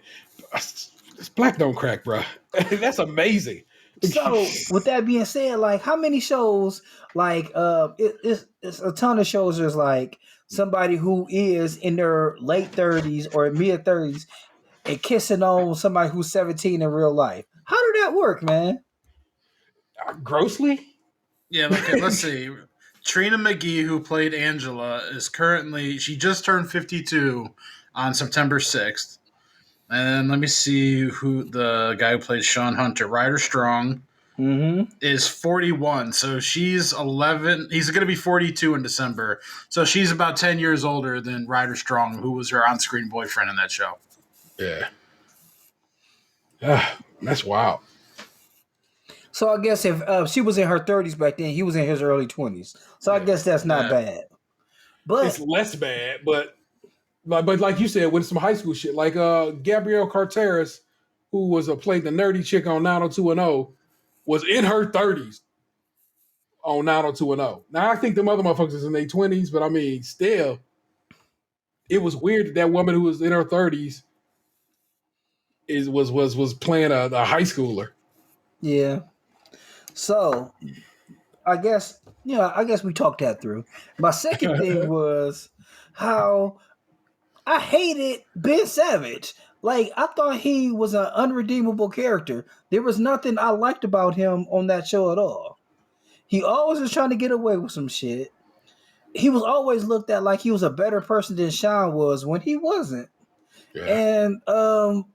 this black don't crack, bro. That's amazing. So with that being said, like how many shows like it's a ton of shows there's like somebody who is in their late 30s or mid 30s and kissing on somebody who's 17 in real life. How did that work, man? Grossly? Yeah, okay, let's see. Trina McGee, who played Angela, is currently she just turned 52 on September 6th. And let me see who the guy who played Sean Hunter, Ryder Strong, is 41. So she's 11. He's going to be 42 in December. So she's about 10 years older than Ryder Strong, who was her on-screen boyfriend in that show. Yeah. That's wild. So I guess if she was in her 30s back then, he was in his early 20s. So I guess that's not bad. But it's less bad, but like you said, with some high school shit, like Gabrielle Carteris, who was played the nerdy chick on 90210, was in her 30s on 90210. Now I think the other motherfuckers is in their 20s, but I mean, still, it was weird that woman who was in her 30s was playing a high schooler. Yeah. So I guess we talked that through. My second thing was how I hated Ben Savage. Like, I thought he was an unredeemable character. There was nothing I liked about him on that show at all. He always was trying to get away with some shit. He was always looked at like he was a better person than Sean was when he wasn't. Yeah. And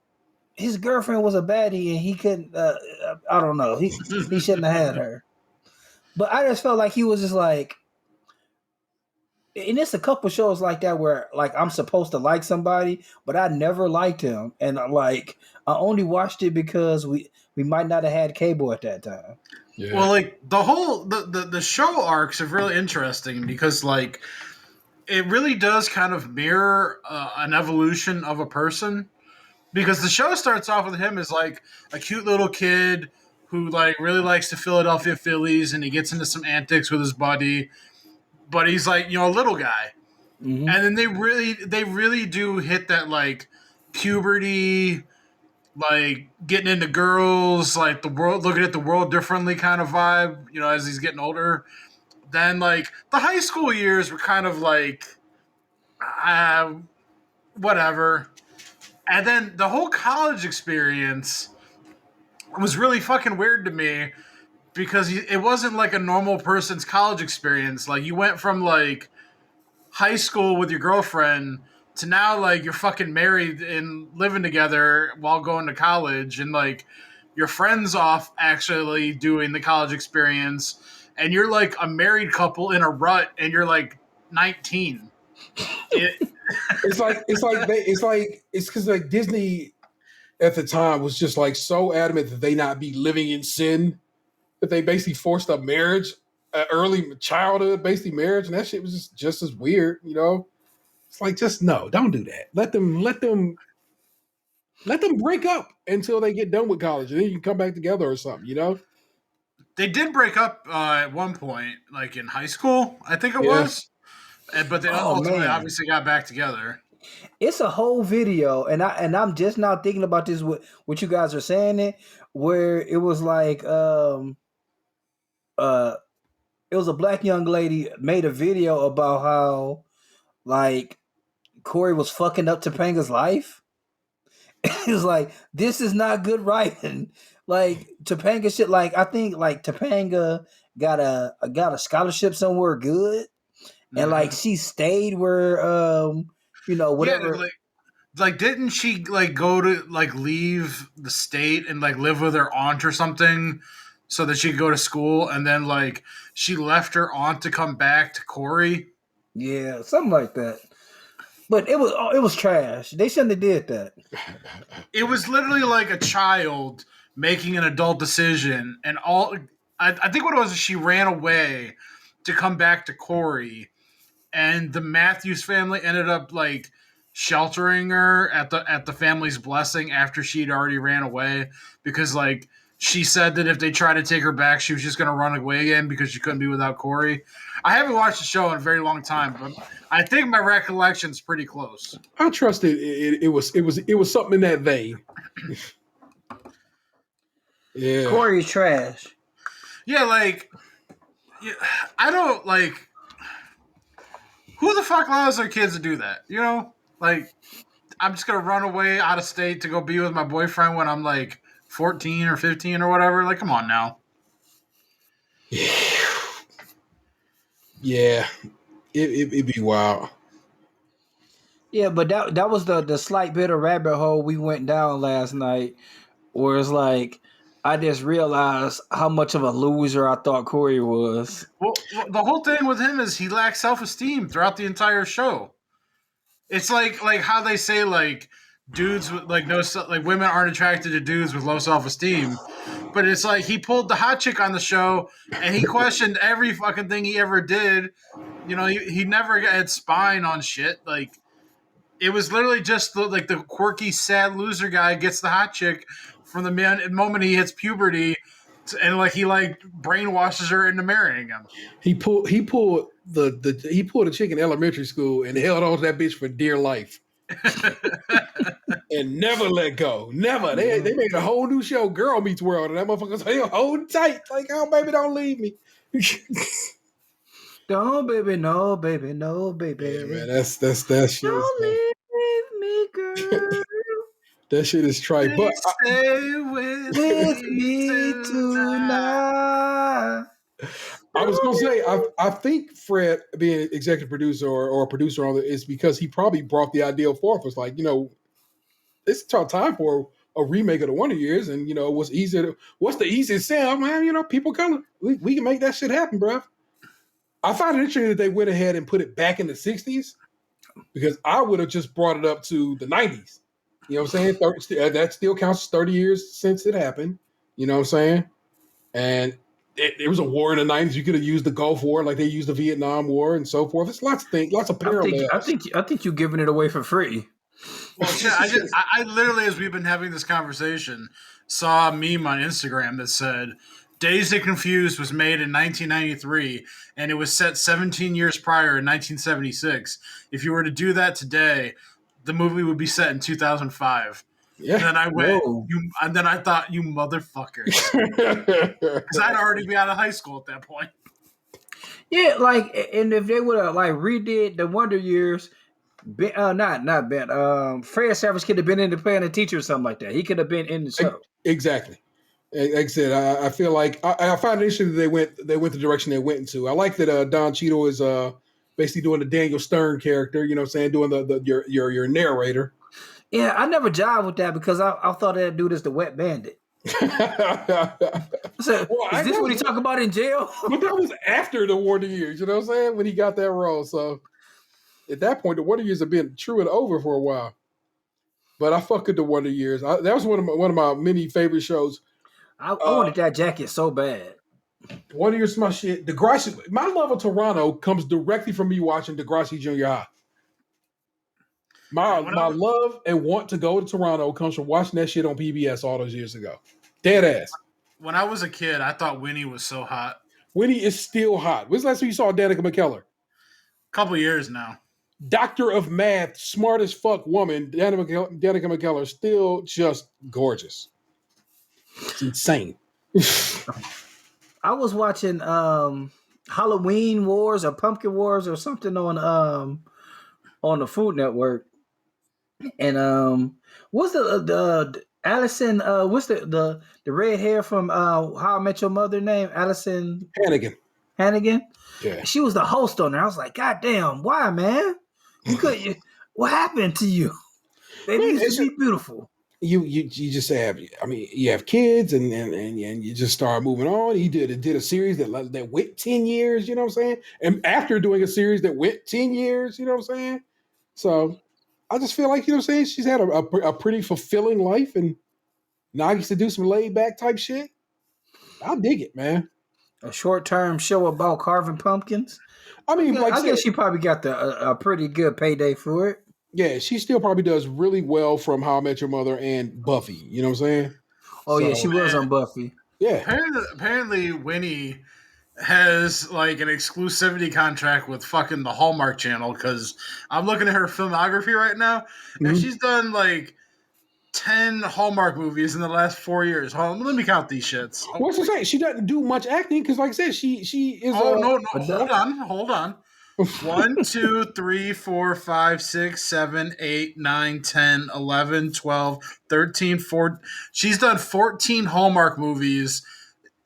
his girlfriend was a baddie and he couldn't, I don't know. He shouldn't have had her. But I just felt like he was just like, and it's a couple shows like that where like I'm supposed to like somebody, but I never liked him, and I only watched it because we might not have had cable at that time. Yeah. Well, like the whole the show arcs are really interesting because like it really does kind of mirror an evolution of a person, because the show starts off with him as like a cute little kid who like really likes the Philadelphia Phillies, and he gets into some antics with his buddy. But he's like, a little guy. Mm-hmm. And then they really do hit that like puberty, like getting into girls, like the world, looking at the world differently kind of vibe, as he's getting older. Then like the high school years were kind of like, whatever. And then the whole college experience was really fucking weird to me, because it wasn't like a normal person's college experience. Like you went from like high school with your girlfriend to now like you're fucking married and living together while going to college, and like your friend's off actually doing the college experience, and you're like a married couple in a rut, and you're like 19. It's because like Disney at the time was just like so adamant that they not be living in sin that they basically forced a marriage, early childhood, basically marriage, and that shit was just as weird, you know. It's like just no, don't do that. Let them break up until they get done with college, and then you can come back together or something, you know. They did break up at one point, like in high school, I think it Yeah. was. But they Oh, ultimately man. obviously got back together. It's a whole video, and I'm just now thinking about this. What you guys are saying it, where it was like it was a black young lady made a video about how like Corey was fucking up Topanga's life. It was like, this is not good writing. Like Topanga shit. Like I think like Topanga got a scholarship somewhere good, and like she stayed where whatever. Yeah, like didn't she like go to like leave the state and like live with her aunt or something so that she could go to school, and then like she left her aunt to come back to Corey? Yeah, something like that. But it was trash. They shouldn't have did that. It was literally like a child making an adult decision, and I think what it was is she ran away to come back to Corey, and the Matthews family ended up like sheltering her at the family's blessing after she'd already ran away, because like she said that if they tried to take her back, she was just going to run away again because she couldn't be without Corey. I haven't watched the show in a very long time, but I think my recollection's pretty close. I trust it was something in that vein. Yeah, Corey's trash. Yeah, like I don't like. Who the fuck allows their kids to do that? You know, like I'm just gonna run away out of state to go be with my boyfriend when I'm like 14 or 15 or whatever. Like, come on now. Yeah, it'd be wild. Yeah, but that was the slight bit of rabbit hole we went down last night, where it's like I just realized how much of a loser I thought Corey was. Well, the whole thing with him is he lacks self-esteem throughout the entire show. It's like how they say like dudes with like no like women aren't attracted to dudes with low self-esteem, but it's like he pulled the hot chick on the show and he questioned every fucking thing he ever did. You know, he never had spine on shit. Like it was literally just the quirky sad loser guy gets the hot chick from the moment he hits puberty, and like he like brainwashes her into marrying him. He pulled a chick in elementary school and held on to that bitch for dear life. And never let go. Never. They made a whole new show, Girl Meets World, and that motherfucker's like, hold tight. Like, oh baby, don't leave me. Don't baby, no baby, no baby. Yeah, man, that's that shit. Don't leave me, girl. That shit is trite. But stay with me tonight. I was gonna say, I think Fred being executive producer or a producer on it is because he probably brought the idea forth. It's like, you know, it's time for a remake of the Wonder Years, and you know, what's the easiest sell? Man, you know, people we can make that shit happen, bro. I find it interesting that they went ahead and put it back in the 60s, because I would have just brought it up to the 90s. You know what I'm saying? That still counts as 30 years since it happened. You know what I'm saying? And there was a war in the 90s. You could have used the Gulf War like they used the Vietnam War and so forth. It's lots of things, lots of parallels. I think you're giving it away for free. Well, shit, I literally, as we've been having this conversation, saw a meme on Instagram that said, Dazed and Confused was made in 1993, and it was set 17 years prior in 1976. If you were to do that today, the movie would be set in 2005. Yeah. And then I went, and then I thought, you motherfuckers. Because I'd already be out of high school at that point. Yeah, like, and if they would have like redid the Wonder Years, Fred Savage could have been in the playing a teacher or something like that. He could have been in the show. Exactly. Like I said, I feel like I find it interesting that they went the direction they went into. I like that Don Cheadle is basically doing the Daniel Stern character. You know what I'm saying? Doing your narrator. Yeah, I never jived with that because I thought that dude is the wet bandit. So, is this what he talk about in jail? But that was after the Wonder Years, you know what I'm saying? When he got that role. So at that point, the Wonder Years have been true and over for a while. But I fuck with the Wonder Years. That was one of my many favorite shows. I wanted that jacket so bad. Wonder Years, my shit. Degrassi. My love of Toronto comes directly from me watching Degrassi Junior High. My love and want to go to Toronto comes from watching that shit on PBS all those years ago. Dead ass. When I was a kid, I thought Winnie was so hot. Winnie is still hot. When's the last time you saw Danica McKellar? Couple years now. Doctor of math, smart as fuck woman, Danica McKellar, still just gorgeous. It's insane. I was watching Halloween Wars or Pumpkin Wars or something on the Food Network, and what's the Allison? What's the red hair from How I Met Your Mother name? Allison Hannigan. Yeah, she was the host on there. I was like, God damn, why, man? What happened to you? They used to be beautiful. You just have, I mean, you have kids and you just start moving on. He did a series that went 10 years, you know what I'm saying? And after doing a series that went 10 years, you know what I'm saying? So I just feel like, you know what I'm saying, she's had a pretty fulfilling life, and now gets to do some laid back type shit. I dig it, man. A short-term show about carving pumpkins. I mean, I guess she probably got a pretty good payday for it. Yeah, she still probably does really well from How I Met Your Mother and Buffy. You know what I'm saying? Oh, yeah, she was on Buffy. Yeah. Apparently, Winnie has like an exclusivity contract with fucking the Hallmark Channel, because I'm looking at her filmography right now, and she's done like 10 Hallmark movies in the last 4 years. Let me count these shits. What's to say? She doesn't do much acting because, like I said, she is. Oh no! Hold on. 1, 2, 3, 4, 5, 6, 7, 8, 9, 10, 11, 12, 13, 14. She's done 14 Hallmark movies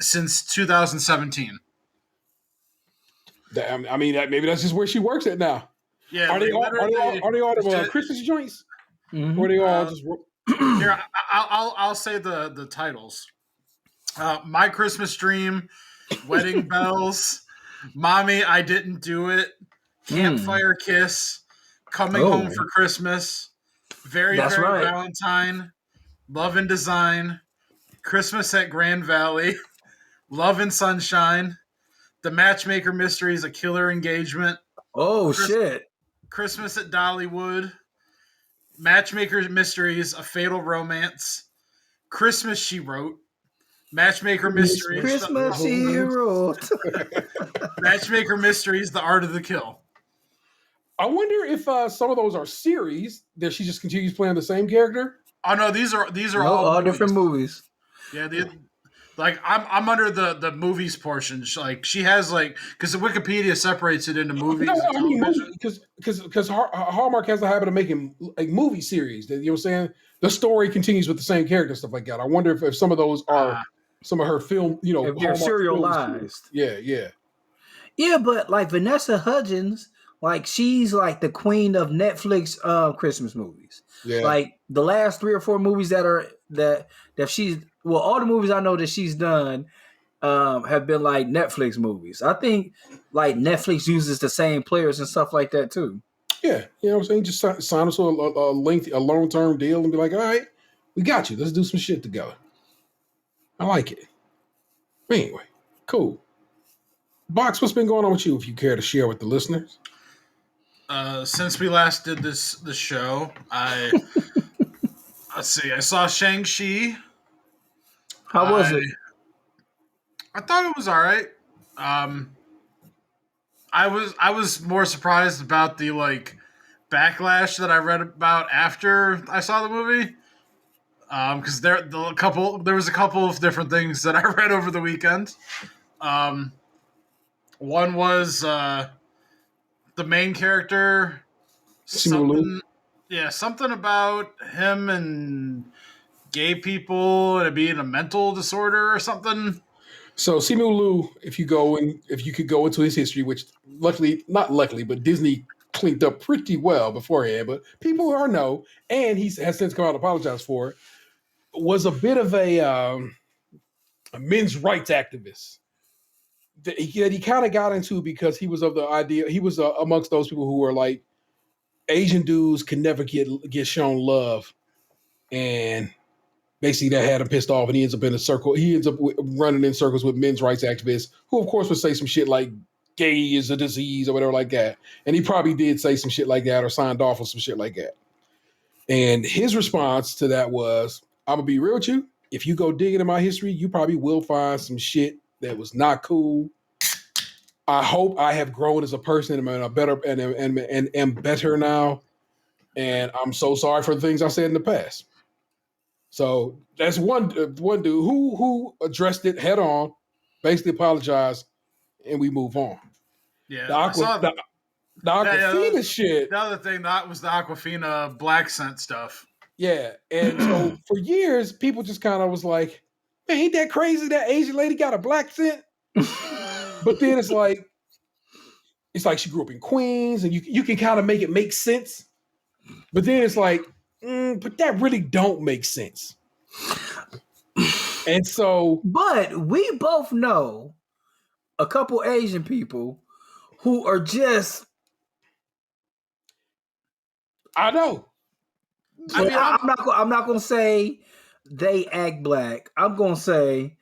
since 2017. I mean, maybe that's just where she works at now. Yeah. Are they all Christmas joints? Mm-hmm. Or are they all just? Here, I'll say the titles. My Christmas Dream, Wedding Bells, Mommy, I Didn't Do It, Campfire Kiss, Coming Home for Christmas, Very Valentine, Love and Design, Christmas at Grand Valley, Love and Sunshine, The Matchmaker Mysteries, A Killer Engagement. Oh, shit. Christmas at Dollywood, Matchmaker Mysteries, A Fatal Romance, Christmas She Wrote, Matchmaker Mysteries, Christmas She Wrote, Matchmaker Mysteries, The Art of the Kill. I wonder if some of those are series that she just continues playing the same character. Oh no, these are all different movies. Yeah, I'm under the movies portion. Like she has because the Wikipedia separates it into movies. No, I mean because Hallmark has the habit of making like movie series. That, you know what I'm saying? The story continues with the same character, stuff like that. I wonder if some of those are some of her film. You know, if they're serialized. Yeah. But like Vanessa Hudgens, like she's like the queen of Netflix Christmas movies. Yeah. Like the last 3 or 4 movies that she's all the movies I know that she's done have been like Netflix movies. I think like Netflix uses the same players and stuff like that too. Yeah, you know what I'm saying? Just sign us a long-term deal and be like, all right, we got you. Let's do some shit together. I like it. Anyway, cool. Box, what's been going on with you if you care to share with the listeners? Since we last did the show, let's see, I saw Shang-Chi. How was it? I thought it was all right. I was more surprised about the backlash that I read about after I saw the movie. Because there was a couple of different things that I read over the weekend. One was the main character, something about him and gay people and it being a mental disorder or something. So Simu Liu, if you could go into his history, which not luckily, but Disney cleaned up pretty well beforehand, but people know, and he has since come out and apologized for it. was a bit of a men's rights activist that he kind of got into because he was of the idea he was amongst those people who were like Asian dudes can never get shown love, and basically that had him pissed off, and he ends up in a circle. He ends up running in circles with men's rights activists who, of course, would say some shit like "gay is a disease" or whatever like that, and he probably did say some shit like that or signed off on some shit like that. And his response to that was, "I'm gonna be real with you. If you go digging in my history, you probably will find some shit that was not cool. I hope I have grown as a person and am better and am better now. And I'm so sorry for the things I said in the past." So that's one dude who addressed it head on, basically apologized, and we move on. Yeah, The Aquafina shit. The other thing that was the Aquafina black scent stuff. Yeah, and so for years, people just kind of was like, "Man, ain't that crazy that Asian lady got a black scent?" But then it's like she grew up in Queens, and you can kind of make it make sense. But then it's like, but that really don't make sense. And so, but we both know a couple Asian people who are just. I know. I mean, I'm not gonna say they act black. I'm gonna say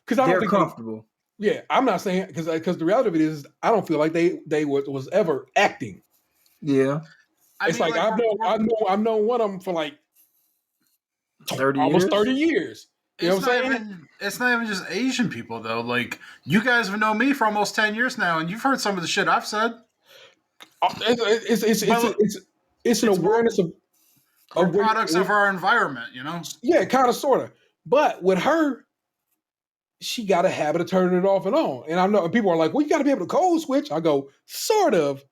because they're comfortable. I'm not saying because the reality of it is I don't feel like they was ever acting. Yeah, I've known one of them for like 30 almost years? 30 years. You know what I'm saying? It's not even just Asian people though. Like you guys have known me for almost 10 years now, and you've heard some of the shit I've said. It's an awareness of products of our environment, you know? Yeah, kind of, sort of. But with her, she got a habit of turning it off and on. And I know people are like, well, you got to be able to code switch. I go, sort of.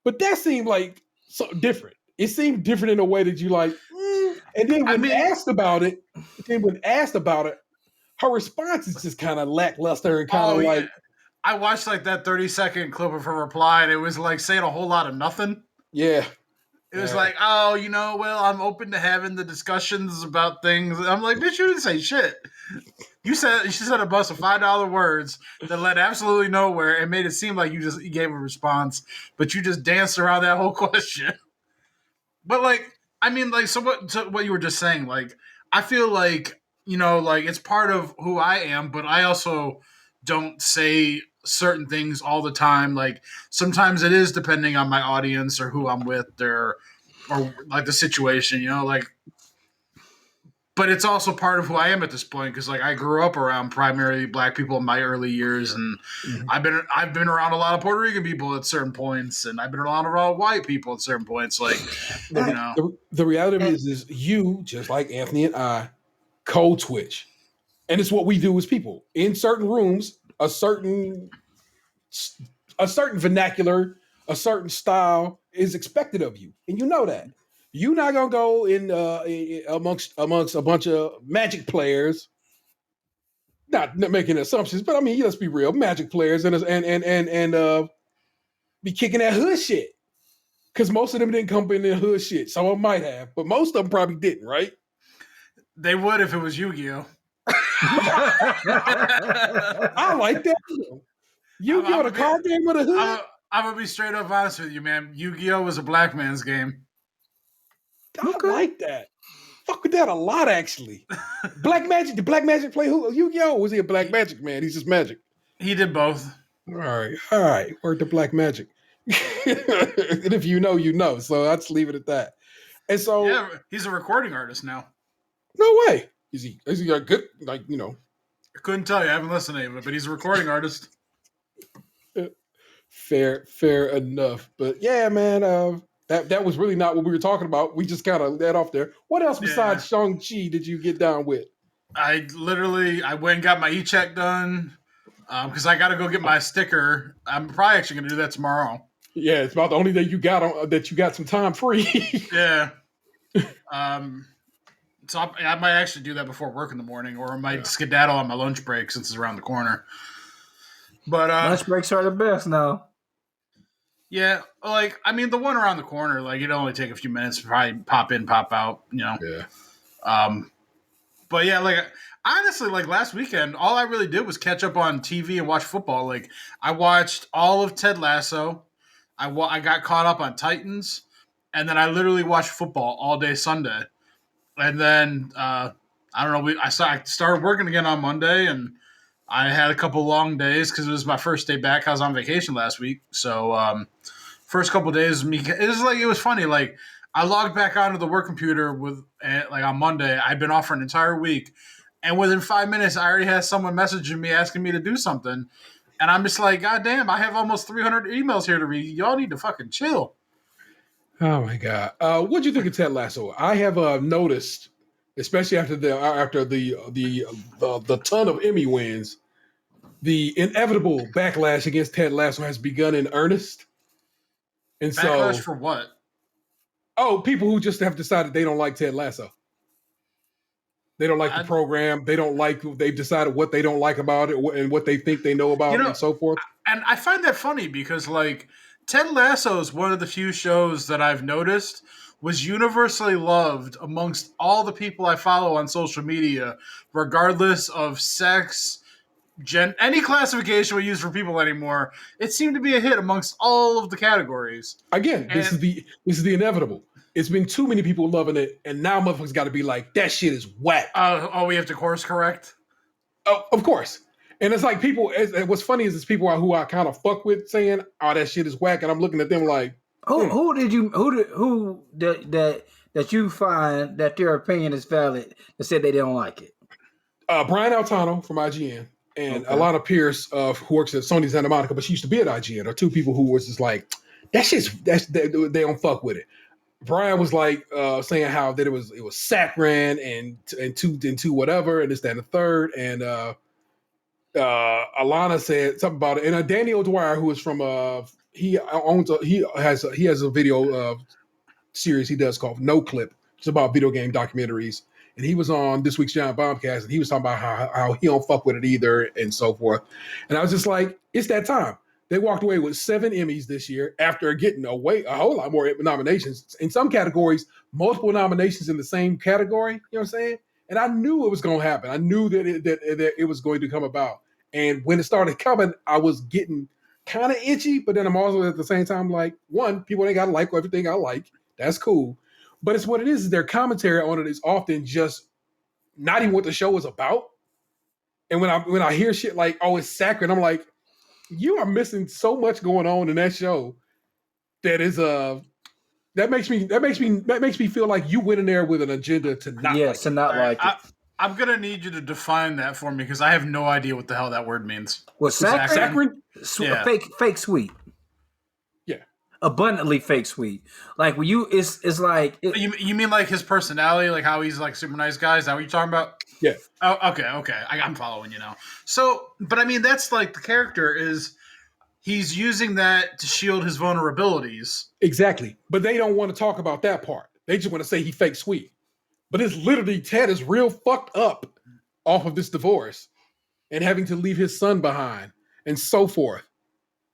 But that seemed like something different. It seemed different in a way that you like, And then when asked about it, her response is just kind of lackluster and kind of like. I watched like that 30-second clip of her reply, and it was like saying a whole lot of nothing. Yeah. It was like, oh, I'm open to having the discussions about things. I'm like, bitch, you didn't say shit. She said a bunch of $5 words that led absolutely nowhere and made it seem like you gave a response, but you just danced around that whole question. But what you were just saying, like, I feel like, it's part of who I am, but I also don't say certain things all the time. Like sometimes it is depending on my audience or who I'm with or like the situation, but it's also part of who I am at this point. Cause like I grew up around primarily black people in my early years. And I've been around a lot of Puerto Rican people at certain points. And I've been around a lot of white people at certain points. Like, the reality of it is you, just like Anthony and I, code switch. And it's what we do as people in certain rooms, a certain vernacular, a certain style is expected of you, and you know that. You're not gonna go in amongst a bunch of Magic players. Not making assumptions, but I mean, let's be real, Magic players and be kicking that hood shit because most of them didn't come in the hood shit. Some of them might have, but most of them probably didn't, right? They would if it was Yu-Gi-Oh. I like that. Yu-Gi-Oh, the card game with a hood. I'm gonna be straight up honest with you, man. Yu-Gi-Oh was a black man's game. I like that. Fuck with that a lot, actually. Black Magic. Did Black Magic play Yu-Gi-Oh? Or was he a Black Magic man? He's just Magic. He did both. All right. Worked the Black Magic. And if you know, you know. So I'll just leave it at that. And so, yeah, he's a recording artist now. No way. Is he a good, I couldn't tell you. I haven't listened to it, but he's a recording artist. Fair enough. But yeah, man, that was really not what we were talking about. We just kind of let off there. What else besides Shang-Chi did you get down with? I went and got my e-check done because I got to go get my sticker. I'm probably actually going to do that tomorrow. Yeah, it's about the only day you got that you got some time free. Yeah. So I might actually do that before work in the morning, or I might skedaddle on my lunch break since it's around the corner. But lunch breaks are the best now. Yeah, like the one around the corner, like it'd only take a few minutes to probably pop in, pop out, Yeah. But yeah, like honestly, like last weekend, all I really did was catch up on TV and watch football. Like I watched all of Ted Lasso. I got caught up on Titans, and then I literally watched football all day Sunday. And then I don't know. I started working again on Monday, and I had a couple long days because it was my first day back. I was on vacation last week, so first couple of days, it was funny. Like I logged back onto the work computer like on Monday. I'd been off for an entire week, and within 5 minutes, I already had someone messaging me asking me to do something, and I'm just like, God damn! I have almost 300 emails here to read. Y'all need to fucking chill. Oh my god! What do you think of Ted Lasso? I have noticed, especially after the ton of Emmy wins, the inevitable backlash against Ted Lasso has begun in earnest. And backlash for what? Oh, people who just have decided they don't like Ted Lasso. They don't like the program. They don't like. They've decided what they don't like about it and what they think they know about it and so forth. And I find that funny because, like, Ted Lasso is one of the few shows that I've noticed was universally loved amongst all the people I follow on social media, regardless of sex, any classification we use for people anymore. It seemed to be a hit amongst all of the categories. Again, this is the inevitable. It's been too many people loving it, and now motherfuckers got to be like, that shit is whack. We have to course correct? Oh, of course. And it's like people, what's funny is it's people who I kind of fuck with saying, oh, that shit is whack, and I'm looking at them like, who that you find that their opinion is valid that said they don't like it? Brian Altano from IGN and Alana Pierce, who works at Sony Santa Monica, but she used to be at IGN, are two people who was just like, they don't fuck with it. Brian was like saying how that it was saccharine and too whatever and this, that, and the third. And Alana said something about it. And Danny O'Dwyer, who is from he has a video series he does called No Clip. It's about video game documentaries. And he was on this week's Giant Bombcast, and he was talking about how he don't fuck with it either and so forth. And I was just like, it's that time. They walked away with 7 Emmys this year after getting a whole lot more nominations. In some categories, multiple nominations in the same category. You know what I'm saying? And I knew it was going to happen. I knew that it was going to come about. And when it started coming, I was getting kind of itchy. But then I'm also at the same time like, one, people ain't got to like everything I like. That's cool. But it's what it is their commentary on it is often just not even what the show is about. And when I hear shit like, oh, it's saccharine, I'm like, you are missing so much going on in that show that is that makes me feel like you went in there with an agenda to not like it. I'm gonna need you to define that for me because I have no idea what the hell that word means. What saccharine? Yeah. Fake sweet. Yeah. Abundantly fake sweet. Like when you it's like you mean like his personality, like how he's like super nice guy? Is that what you're talking about? Yeah. Oh, okay. I'm following you now. So, but I mean, that's like the character is he's using that to shield his vulnerabilities. Exactly. But they don't want to talk about that part. They just want to say he fake sweet. But it's literally Ted is real fucked up off of this divorce and having to leave his son behind and so forth.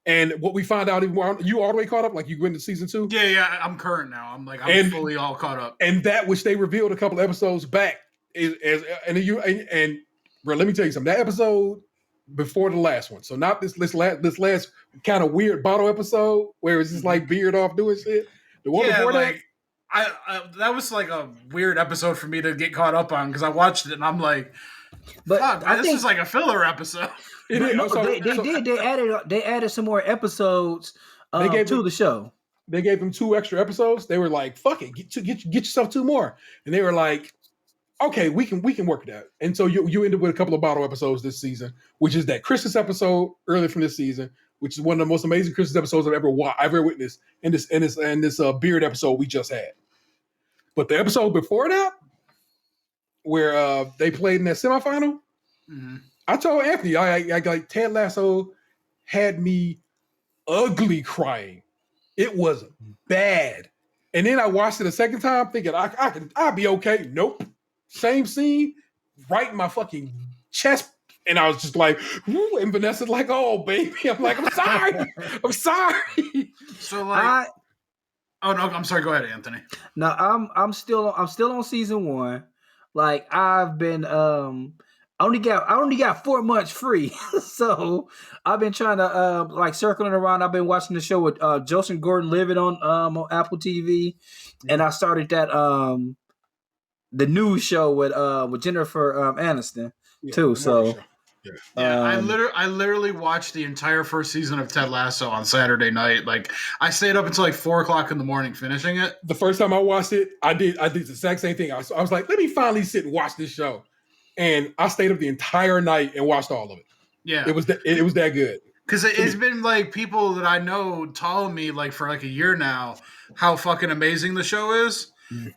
And what we find out, you all the way caught up? Like you go into season 2? Yeah. I'm current now. I'm fully all caught up. And that which they revealed a couple episodes back bro, let me tell you something. That episode before the last one, so not this last kind of weird bottle episode where it's just like beard off doing shit. The one before like, that was like a weird episode for me to get caught up on because I watched it and I'm like, fuck, this is like a filler episode. They added some more episodes to the show. They gave them 2 extra episodes. They were like, fuck it, get yourself 2 more. And they were like, okay, we can work that. And so you end up with a couple of bottle episodes this season, which is that Christmas episode early from this season, which is one of the most amazing Christmas episodes I've ever witnessed, and this beard episode we just had. But the episode before that, where they played in that semifinal, I told Anthony, I like Ted Lasso had me ugly crying. It was bad. And then I watched it a second time thinking I'll be okay. Nope. Same scene, right in my fucking chest. And I was just like, woo, and Vanessa's like, oh, baby. I'm like, I'm sorry. I'm sorry. So like, oh no, I'm sorry. Go ahead, Anthony. No, I'm still on season 1. like I've been I only got 4 months free, so I've been trying to like circling around. I've been watching the show with Joseph Gordon-Levitt on Apple TV, and I started that the news show with Jennifer Aniston too. So yeah, I literally watched the entire first season of Ted Lasso on Saturday night. Like I stayed up until like 4:00 in the morning finishing it. The first time I watched it, I did the exact same thing. I was like, let me finally sit and watch this show, and I stayed up the entire night and watched all of it. Yeah, it was that good. Because it's been like people that I know telling me like for like a year now how fucking amazing the show is,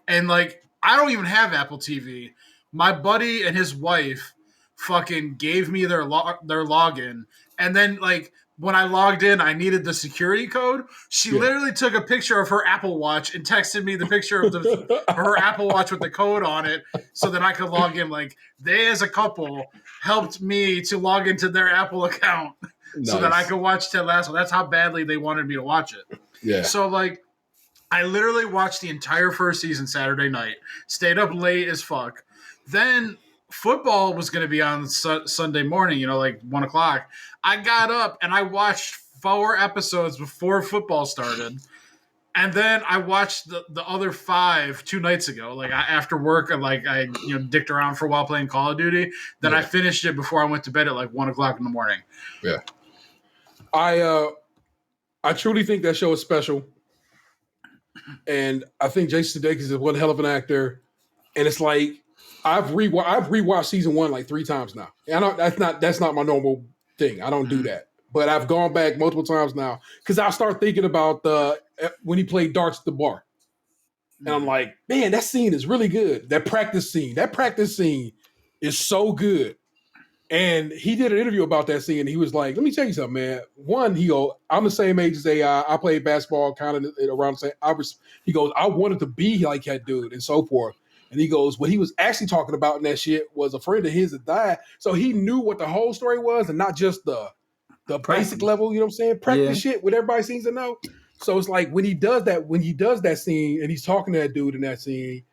and like I don't even have Apple TV. My buddy and his wife fucking gave me their login, and then like when I logged in, I needed the security code. She literally took a picture of her Apple Watch and texted me the picture of her Apple Watch with the code on it, so that I could log in. Like they, as a couple, helped me to log into their Apple account. Nice. So that I could watch Ted Lasso. That's how badly they wanted me to watch it. Yeah. So like, I literally watched the entire first season Saturday night. Stayed up late as fuck. Then football was going to be on Sunday morning. You know, like 1:00. I got up and I watched 4 episodes before football started. And then I watched the other 5 2 nights ago. Like after work, I dicked around for a while playing Call of Duty. Then I finished it before I went to bed at like 1:00 in the morning. Yeah. I truly think that show is special, and I think Jason Sudeikis is one hell of an actor. And it's like I've rewatched season 1 like 3 times now. And that's not my normal thing. I don't do that, but I've gone back multiple times now because I start thinking about when he played darts at the bar, and I'm like, man, that scene is really good. That practice scene is so good. And he did an interview about that scene, and he was like, let me tell you something, man. One, I'm the same age as AI. I played basketball kind of around the same. He goes, I wanted to be like that dude and so forth. And he goes, what he was actually talking about in that shit was a friend of his that died. So he knew what the whole story was and not just the basic level, you know what I'm saying? Practice shit, what everybody seems to know. So it's like when he does that scene and he's talking to that dude in that scene,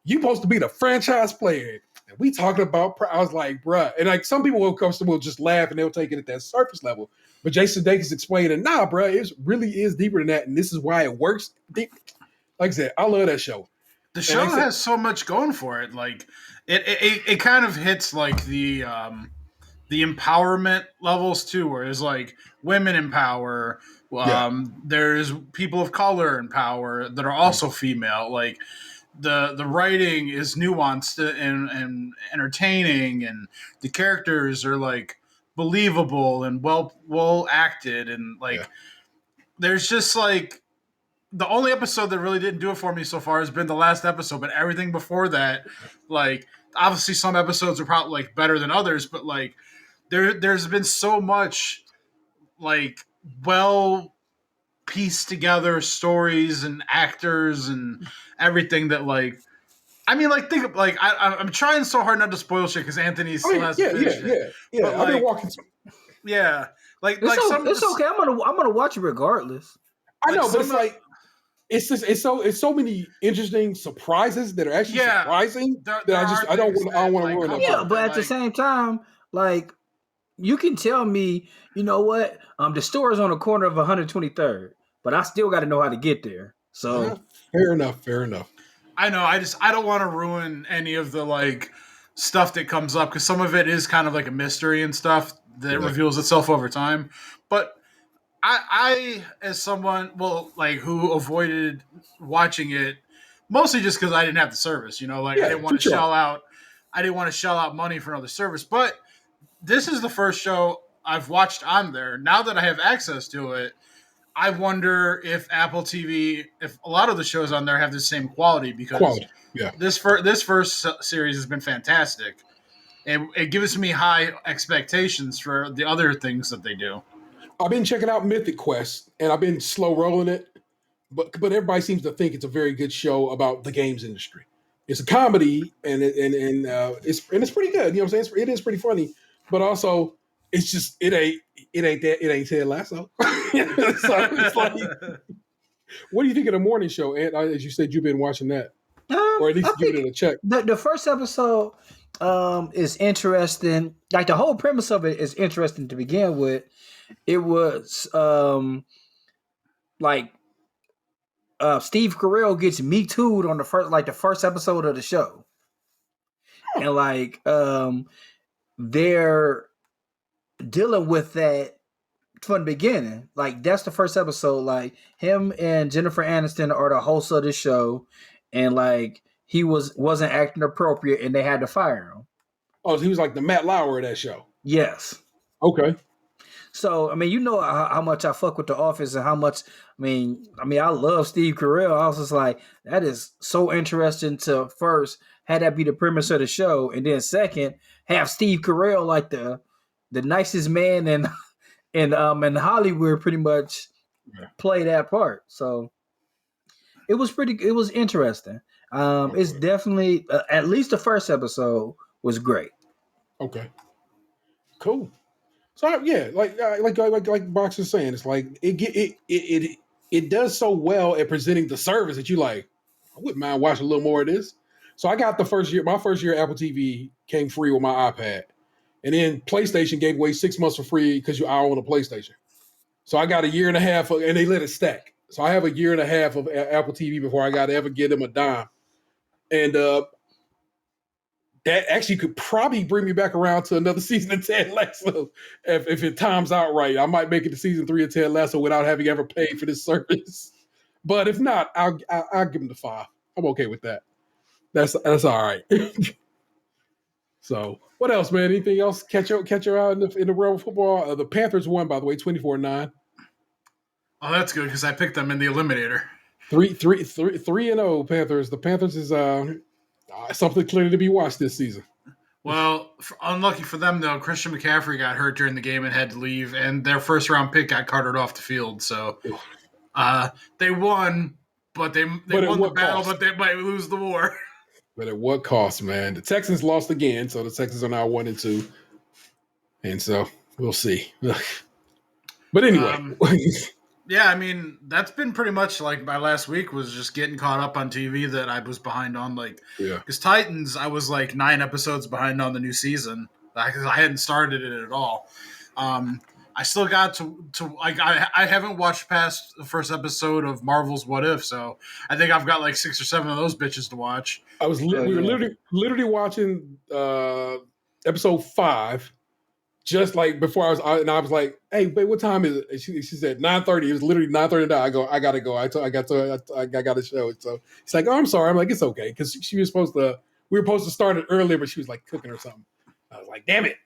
you supposed to be the franchise player. And we talking about, I was like, bruh. And like some people will just laugh and they'll take it at that surface level. But Jason Sudeikis explaining, nah, bruh, it really is deeper than that. And this is why it works. Like I said, I love that show. The show has so much going for it. Like it kind of hits like the empowerment levels too, where it's like women in power. There's people of color in power that are also female. Like the writing is nuanced and entertaining, and the characters are like believable and well acted, and like there's just like the only episode that really didn't do it for me so far has been the last episode, but everything before that, like obviously some episodes are probably like better than others, but like there's been so much like well pieced together stories and actors and everything that like I mean like think of like I'm trying so hard not to spoil shit because Anthony still hasn't finished it. Yeah. But, I've been walking. Yeah, like it's okay. I'm gonna watch it regardless. I know, but it's like it's so many interesting surprises that are actually surprising that I don't want to ruin that. Yeah, but at the same time, like you can tell me, you know what? The store is on the corner of 123rd, but I still got to know how to get there. So fair enough. I know. I don't want to ruin any of the like stuff that comes up because some of it is kind of like a mystery and stuff that reveals itself over time. But I as someone who avoided watching it mostly just because I didn't have the service. You know, like I didn't want to shell out. I didn't want to shell out money for another service, but this is the first show I've watched on there. Now that I have access to it, I wonder if Apple TV, if a lot of the shows on there have the same quality because this first series has been fantastic. It gives me high expectations for the other things that they do. I've been checking out Mythic Quest and I've been slow rolling it, but everybody seems to think it's a very good show about the games industry. It's a comedy and it's pretty good. You know what I'm saying? It is pretty funny. But also, it's just it ain't Ted Lasso. So it's like, what do you think of the morning show? And as you said, you've been watching that. or at least I giving think it a check. the first episode is interesting. Like the whole premise of it is interesting to begin with. It was like Steve Carell gets Me Too'd on the first episode of the show. And like they're dealing with that from the beginning. Like that's the first episode. Like him and Jennifer Aniston are the hosts of the show, and like he wasn't acting appropriate, and they had to fire him. Oh, so he was like the Matt Lauer of that show. Yes. Okay. So I mean, you know how much I fuck with The Office and how much I love Steve Carell. I was just like, that is so interesting to first have that be the premise of the show, and then second have Steve Carell like the nicest man in Hollywood pretty much play that part. So it was interesting. It's definitely at least the first episode was great. Okay. Cool. So yeah, like Box is saying, it's like it does so well at presenting the service that you like. I wouldn't mind watching a little more of this. So I got my first year Apple TV came free with my iPad, and then PlayStation gave away 6 months for free because I own a PlayStation. So I got a year and a half, and they let it stack. So I have a year and a half of Apple TV before I got to ever give them a dime, and that actually could probably bring me back around to another season of Ted Lasso. If it times out right, I might make it to season 3 of Ted Lasso without having ever paid for this service. But if not, I'll give them the 5. I'm okay with that. That's all right. So what else, man? Anything else catch you out in the realm of football? The Panthers won, by the way, 24-9. Oh, that's good because I picked them in the eliminator. 3-0 Panthers. The Panthers is something clearly to be watched this season. Well, unlucky for them, though, Christian McCaffrey got hurt during the game and had to leave, and their first-round pick got carted off the field. So they won, but they won the battle, but they might lose the war. But at what cost, man? The Texans lost again, so the Texans are now 1-2. And so we'll see. But anyway. Yeah, I mean, that's been pretty much like my last week was just getting caught up on TV that I was behind on. Like, because Titans, I was like 9 episodes behind on the new season because I hadn't started it at all. I still got to like I haven't watched past the first episode of Marvel's What If, so I think I've got like 6 or 7 of those bitches to watch. We were literally watching episode 5. Just like before I was like, "Hey, babe, what time is it?" And she said 9:30. It was literally 9:30. I go, "I gotta go. I got to show it." So she's like, "Oh, I'm sorry." I'm like, "It's okay," because we were supposed to start it earlier, but she was like cooking or something. I was like, "Damn it!"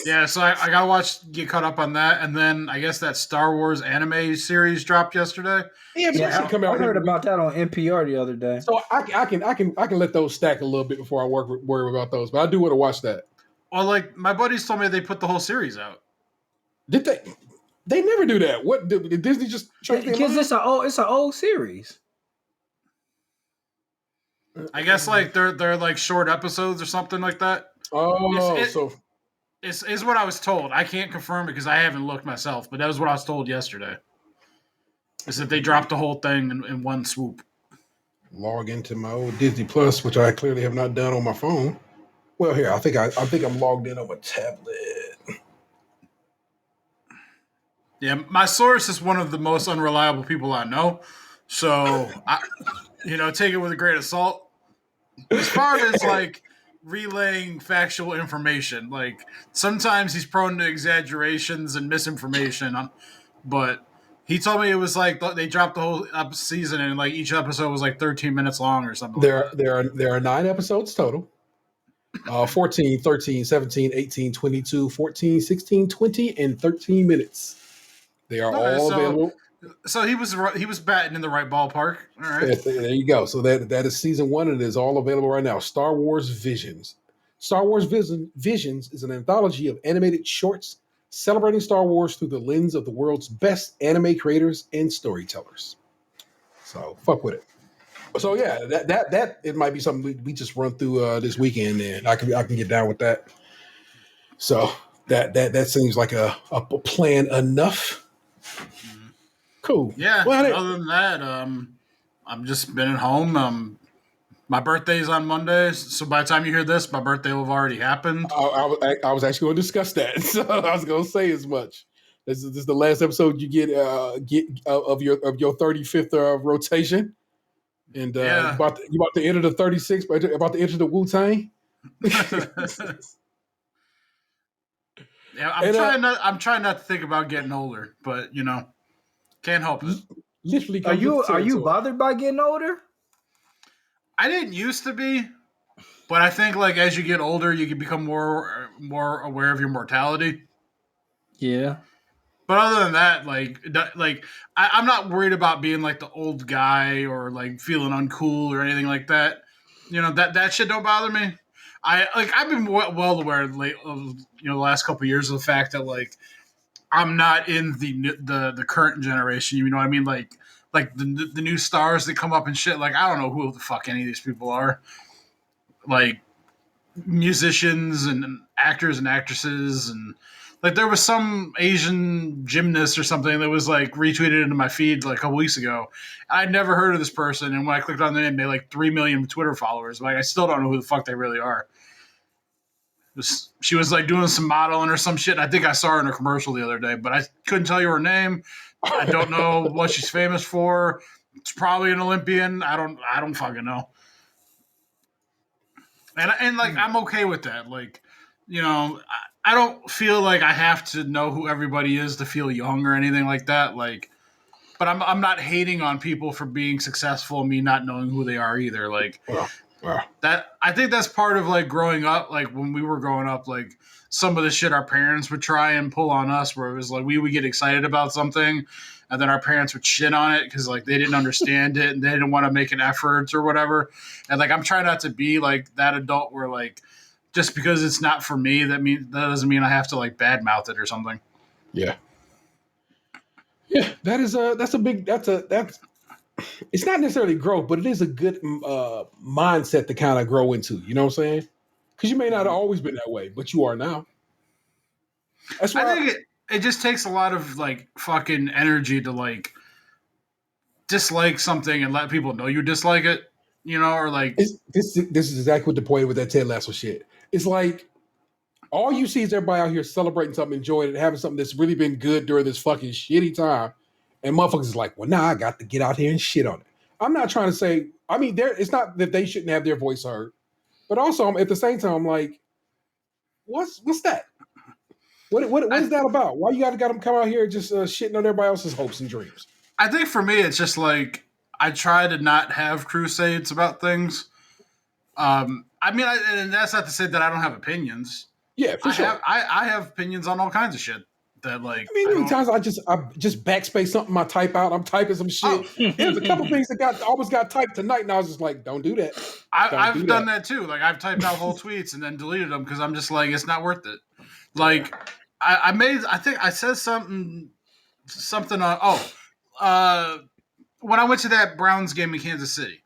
Yeah. So I gotta get caught up on that, and then I guess that Star Wars anime series dropped yesterday. Yeah, I heard about that on NPR the other day. So I can let those stack a little bit before I worry about those, but I do want to watch that. Well, like my buddies told me they put the whole series out. Did they? They never do that. What did Disney just? Because it's an old series. I guess like they're like short episodes or something like that. Oh, it's what I was told. I can't confirm it because I haven't looked myself, but that was what I was told yesterday. Is that they dropped the whole thing in one swoop. Log into my old Disney Plus, which I clearly have not done on my phone. Well, here I think I'm logged in on my tablet. Yeah, my source is one of the most unreliable people I know, so take it with a grain of salt. As far as like relaying factual information, like sometimes he's prone to exaggerations and misinformation. But he told me it was like they dropped the whole season and like each episode was like 13 minutes long or something. There are 9 episodes total. 14, 13, 17, 18, 22, 14, 16, 20, and 13 minutes. They are all available. So he was batting in the right ballpark. All right. There you go. So that is season 1 and it is all available right now. Star Wars Visions. Star Wars Visions is an anthology of animated shorts celebrating Star Wars through the lens of the world's best anime creators and storytellers. So fuck with it. So yeah, that it might be something we just run through this weekend, and I can get down with that. So that seems like a plan enough. Cool. Yeah. Well, other than that, I'm just been at home. My birthday's on Monday, so by the time you hear this, my birthday will have already happened. I was actually going to discuss that, so I was going to say as much. This is the last episode you get of your 35th rotation, and Yeah. you about to enter the 36th, about to enter the Wu Tang. Yeah, I'm trying not to think about getting older, but can't help it. Literally, are you bothered by getting older? I didn't used to be, but I think like as you get older, you can become more aware of your mortality. Yeah. But other than that, I'm not worried about being like the old guy or like feeling uncool or anything like that. That shit don't bother me. I've been well aware of the last couple of years of the fact that like I'm not in the current generation. You know what I mean? Like the new stars that come up and shit. Like I don't know who the fuck any of these people are. Like musicians and actors and actresses and like there was some Asian gymnast or something that was like retweeted into my feed like a couple weeks ago. I'd never heard of this person, and when I clicked on their name, they had like 3 million Twitter followers. Like I still don't know who the fuck they really are. She was like doing some modeling or some shit. I think I saw her in a commercial the other day, but I couldn't tell you her name. I don't know what she's famous for. It's probably an Olympian. I don't fucking know. And like I'm okay with that. Like, I don't feel like I have to know who everybody is to feel young or anything like that. Like, but I'm not hating on people for being successful and me not knowing who they are either. Like that, I think that's part of like growing up. Like when we were growing up, like some of the shit our parents would try and pull on us, where it was like we would get excited about something, and then our parents would shit on it because like they didn't understand it and they didn't want to make an effort or whatever. And like I'm trying not to be like that adult where like just because it's not for me that doesn't mean I have to like badmouth it or something. Yeah. Yeah, that's it's not necessarily growth, but it is a good mindset to kind of grow into. You know what I'm saying? Because you may not have always been that way, but you are now. That's why I think it just takes a lot of like fucking energy to like dislike something and let people know you dislike it, or like this is exactly what the point with that Ted Lasso shit. It's like all you see is everybody out here celebrating something, enjoying it, having something that's really been good during this fucking shitty time. And motherfuckers is like, well, now I got to get out here and shit on it. I'm not trying to say, I mean, it's not that they shouldn't have their voice heard, but also at the same time, I'm like, what's that? What is that about? Why you got them come out here just shitting on everybody else's hopes and dreams? I think for me, it's just like I try to not have crusades about things. I mean, and that's not to say that I don't have opinions. Yeah, for sure. I have opinions on all kinds of shit. That like, I mean, many times I just backspace something I type out. I'm typing some shit. There's a couple things that almost got typed tonight, and I was just like, "Don't do that." I've done that too. Like I've typed out whole tweets and then deleted them because I'm just like, it's not worth it. Like I think I said something on when I went to that Browns game in Kansas City,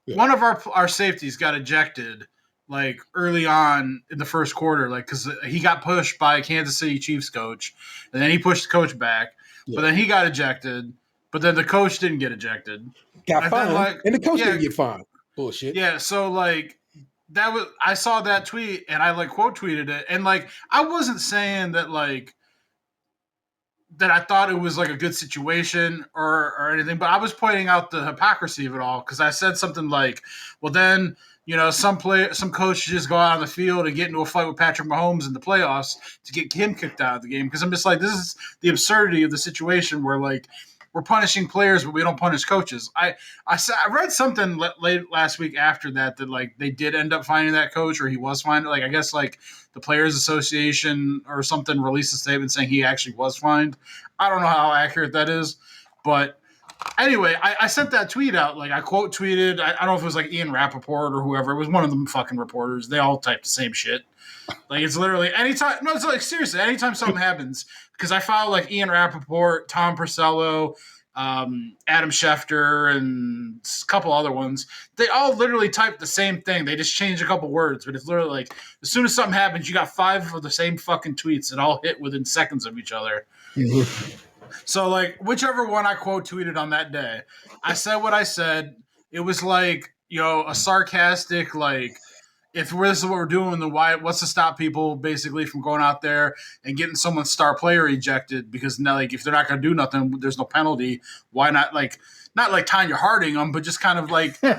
one of our safeties got ejected like early on in the first quarter, like because he got pushed by a Kansas City Chiefs coach, and then he pushed the coach back, but then he got ejected, but then the coach didn't get ejected. Got fined, and the coach didn't get fined. Bullshit. Yeah, so like I saw that tweet and I like quote tweeted it, and like I wasn't saying that like that I thought it was like a good situation or anything, but I was pointing out the hypocrisy of it all because I said something like, well then, some coaches just go out on the field and get into a fight with Patrick Mahomes in the playoffs to get him kicked out of the game. Because I'm just like, this is the absurdity of the situation where like we're punishing players, but we don't punish coaches. I read something late last week after that like they did end up finding that coach, or he was fined. Like I guess like the Players Association or something released a statement saying he actually was fined. I don't know how accurate that is, but anyway, I sent that tweet out. Like I quote tweeted. I don't know if it was like Ian Rappaport or whoever. It was one of them fucking reporters. They all type the same shit. Like it's literally anytime. No, it's like seriously. Anytime something happens, because I follow like Ian Rappaport, Tom Purcello, Adam Schefter, and a couple other ones. They all literally type the same thing. They just change a couple words, but it's literally like as soon as something happens, you got 5 of the same fucking tweets that all hit within seconds of each other. Mm-hmm. So like whichever one I quote tweeted on that day, I said what I said. It was like a sarcastic like, if this is what we're doing, then what's to stop people basically from going out there and getting someone's star player ejected? Because now, like, if they're not going to do nothing, there's no penalty. Why not, like, not like Tanya Harding them, but just kind of like, go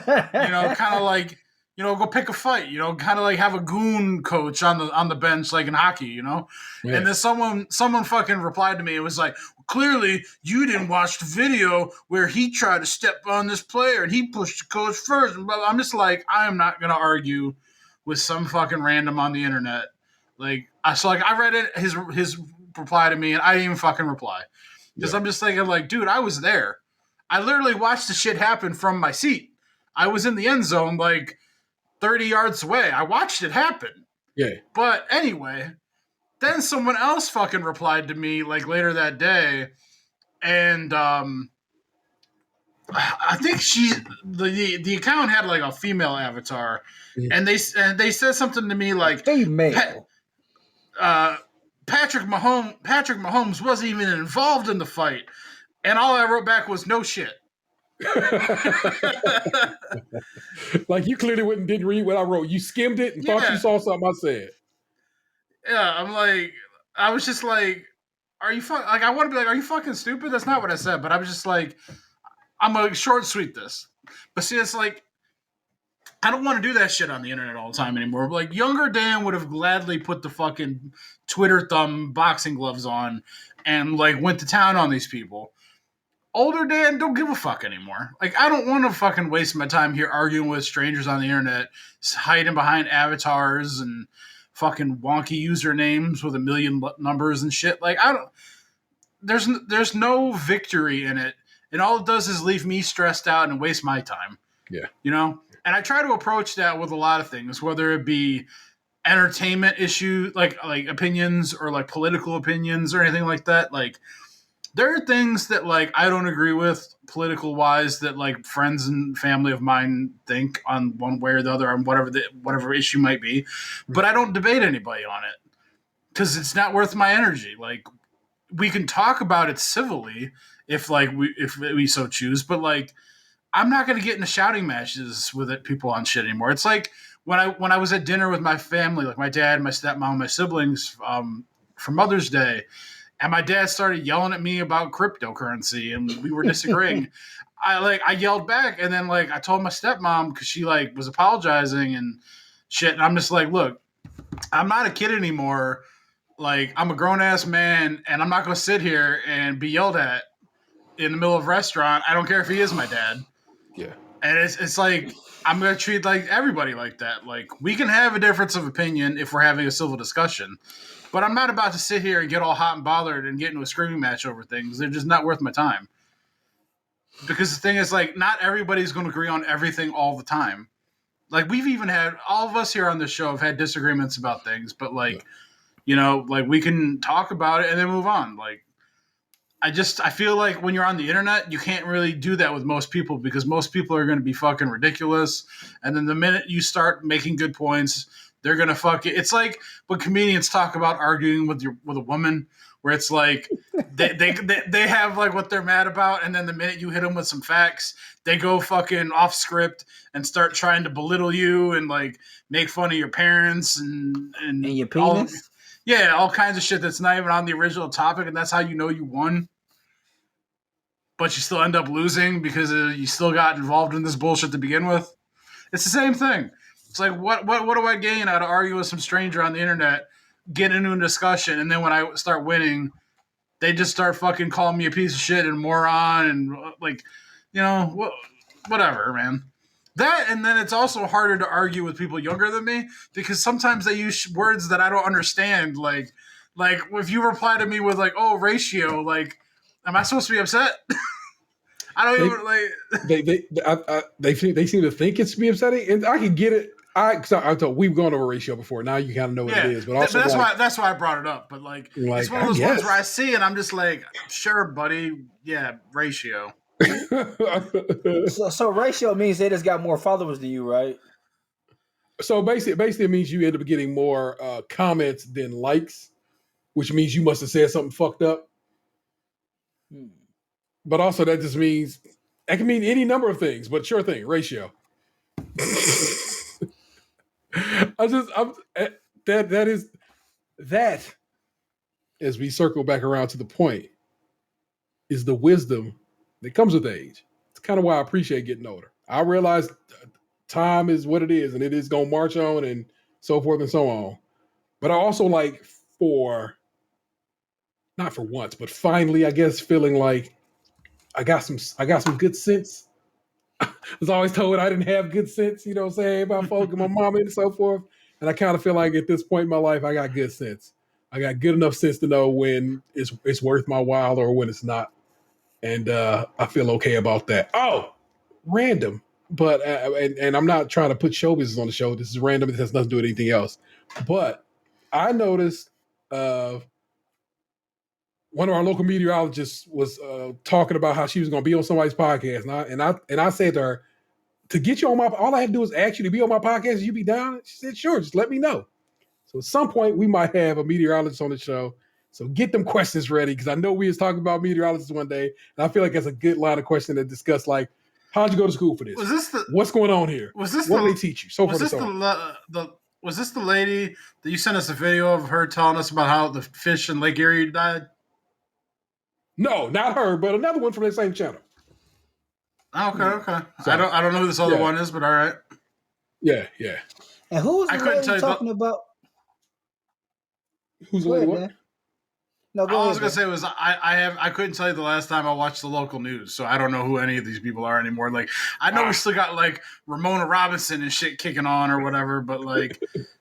pick a fight, kind of like have a goon coach on the bench, like in hockey, Yeah. And then someone fucking replied to me. It was like, clearly you didn't watch the video where he tried to step on this player and he pushed the coach first. And I'm just like, I am not going to argue with some fucking random on the internet. I read it, his reply to me, and I didn't even fucking reply. Because I'm just thinking, like, dude, I was there. I literally watched the shit happen from my seat. I was in the end zone, like, 30 yards away. I watched it happen. Yeah. But anyway, then someone else fucking replied to me, like, later that day, and I think the account had like a female avatar, and they said something to me like female. Patrick Mahomes wasn't even involved in the fight, and all I wrote back was no shit. Like, you clearly didn't read what I wrote. You skimmed it and thought you saw something I said. Yeah, I'm like, I was just like, are you like, I want to be like, are you fucking stupid? That's not what I said, but I was just like, I'm gonna short sweep this. But see, it's like, I don't want to do that shit on the internet all the time anymore. Like, younger Dan would have gladly put the fucking Twitter thumb boxing gloves on and like went to town on these people. Older Dan don't give a fuck anymore. Like, I don't want to fucking waste my time here arguing with strangers on the internet, hiding behind avatars and fucking wonky usernames with a million numbers and shit. Like, I don't. There's no victory in it. And all it does is leave me stressed out and waste my time. Yeah. And I try to approach that with a lot of things, whether it be entertainment issue, like opinions or like political opinions or anything like that. Like, there are things that like I don't agree with political wise that like friends and family of mine think on one way or the other on whatever issue might be. But I don't debate anybody on it because it's not worth my energy. Like, we can talk about it civilly if we so choose, but like, I'm not going to get into shouting matches with people on shit anymore. It's like when I was at dinner with my family, like my dad, my stepmom, my siblings, for Mother's Day, and my dad started yelling at me about cryptocurrency, and we were disagreeing. I yelled back, and then like I told my stepmom because she like was apologizing and shit, and I'm just like, look, I'm not a kid anymore. Like, I'm a grown ass man, and I'm not going to sit here and be yelled at in the middle of a restaurant. I don't care if he is my dad. Yeah. And it's like, I'm going to treat like everybody like that. Like, we can have a difference of opinion if we're having a civil discussion, but I'm not about to sit here and get all hot and bothered and get into a screaming match over things. They're just not worth my time. Because the thing is, like, not everybody's going to agree on everything all the time. Like, we've even had, all of us here on this show have had disagreements about things, but like, like we can talk about it and then move on. Like, I feel like when you're on the internet, you can't really do that with most people because most people are going to be fucking ridiculous. And then the minute you start making good points, they're going to fuck it. It's like when comedians talk about arguing with a woman, where it's like they have like what they're mad about. And then the minute you hit them with some facts, they go fucking off script and start trying to belittle you and like make fun of your parents and your penis. All kinds of shit that's not even on the original topic, and that's how you know you won. But you still end up losing because you still got involved in this bullshit to begin with. It's the same thing. It's like, what do I gain out of arguing with some stranger on the internet, get into a discussion, and then when I start winning, they just start fucking calling me a piece of shit and moron and like, whatever, man. That, and then it's also harder to argue with people younger than me because sometimes they use words that I don't understand. Like if you reply to me with like, "Oh, ratio," like, am I supposed to be upset? I don't even like. They seem to think it's be upsetting, and I can get it. I thought we've gone over ratio before. Now you kind of know what it is, but also that's why I brought it up. But like it's one of those ones where I see and I'm just like, sure, buddy, yeah, ratio. So ratio means they just got more followers than you, right? So basically it means you end up getting more comments than likes, which means you must have said something fucked up. But also that just means, that can mean any number of things, but sure thing, ratio. That as we circle back around to the point is the wisdom that comes with age. It's kind of why I appreciate getting older. I realize time is what it is, and it is going to march on and so forth and so on. But I also like not for once, but finally, I guess, feeling like I got some good sense. I was always told I didn't have good sense, you know what I'm saying, about folk and my mama and so forth. And I kind of feel like at this point in my life, I got good sense. I got good enough sense to know when it's worth my while or when it's not. And I feel okay about that. Oh, random. But, and I'm not trying to put show business on the show. This is random. It has nothing to do with anything else. But I noticed one of our local meteorologists was talking about how she was going to be on somebody's podcast. And I said to her, to get you on all I had to do is ask you to be on my podcast. You be down? She said, sure, just let me know. So at some point we might have a meteorologist on the show. So get them questions ready, because I know we was talking about meteorologists one day, and I feel like that's a good line of question to discuss. Like, how'd you go to school for this? What's going on here? What do they teach you? Was this the lady that you sent us a video of her telling us about how the fish in Lake Erie died? No, not her, but another one from the same channel. Okay. So, I don't know who this other one is, but all right. Yeah. And who was the lady talking about? Who's the lady? What? No, go ahead. I was gonna say I couldn't tell you the last time I watched the local news, so I don't know who any of these people are anymore. Like, I know we still got like Ramona Robinson and shit kicking on or whatever, but like,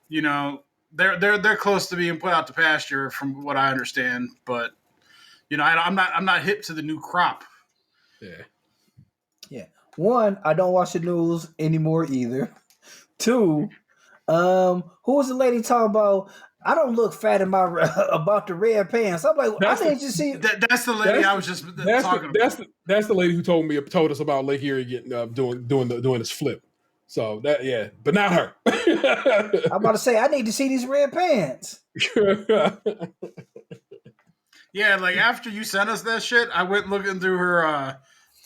you know, they're close to being put out to pasture from what I understand. But you know, I'm not hip to the new crop. Yeah. One, I don't watch the news anymore either. Two, who was the lady talking about? I don't look fat in my about the red pants. I'm like, I didn't just see. That's the lady I was just talking about. That's the lady who told us about Lake Erie getting doing this flip. So but not her. I'm about to say I need to see these red pants. Yeah, like after you sent us that shit, I went looking through her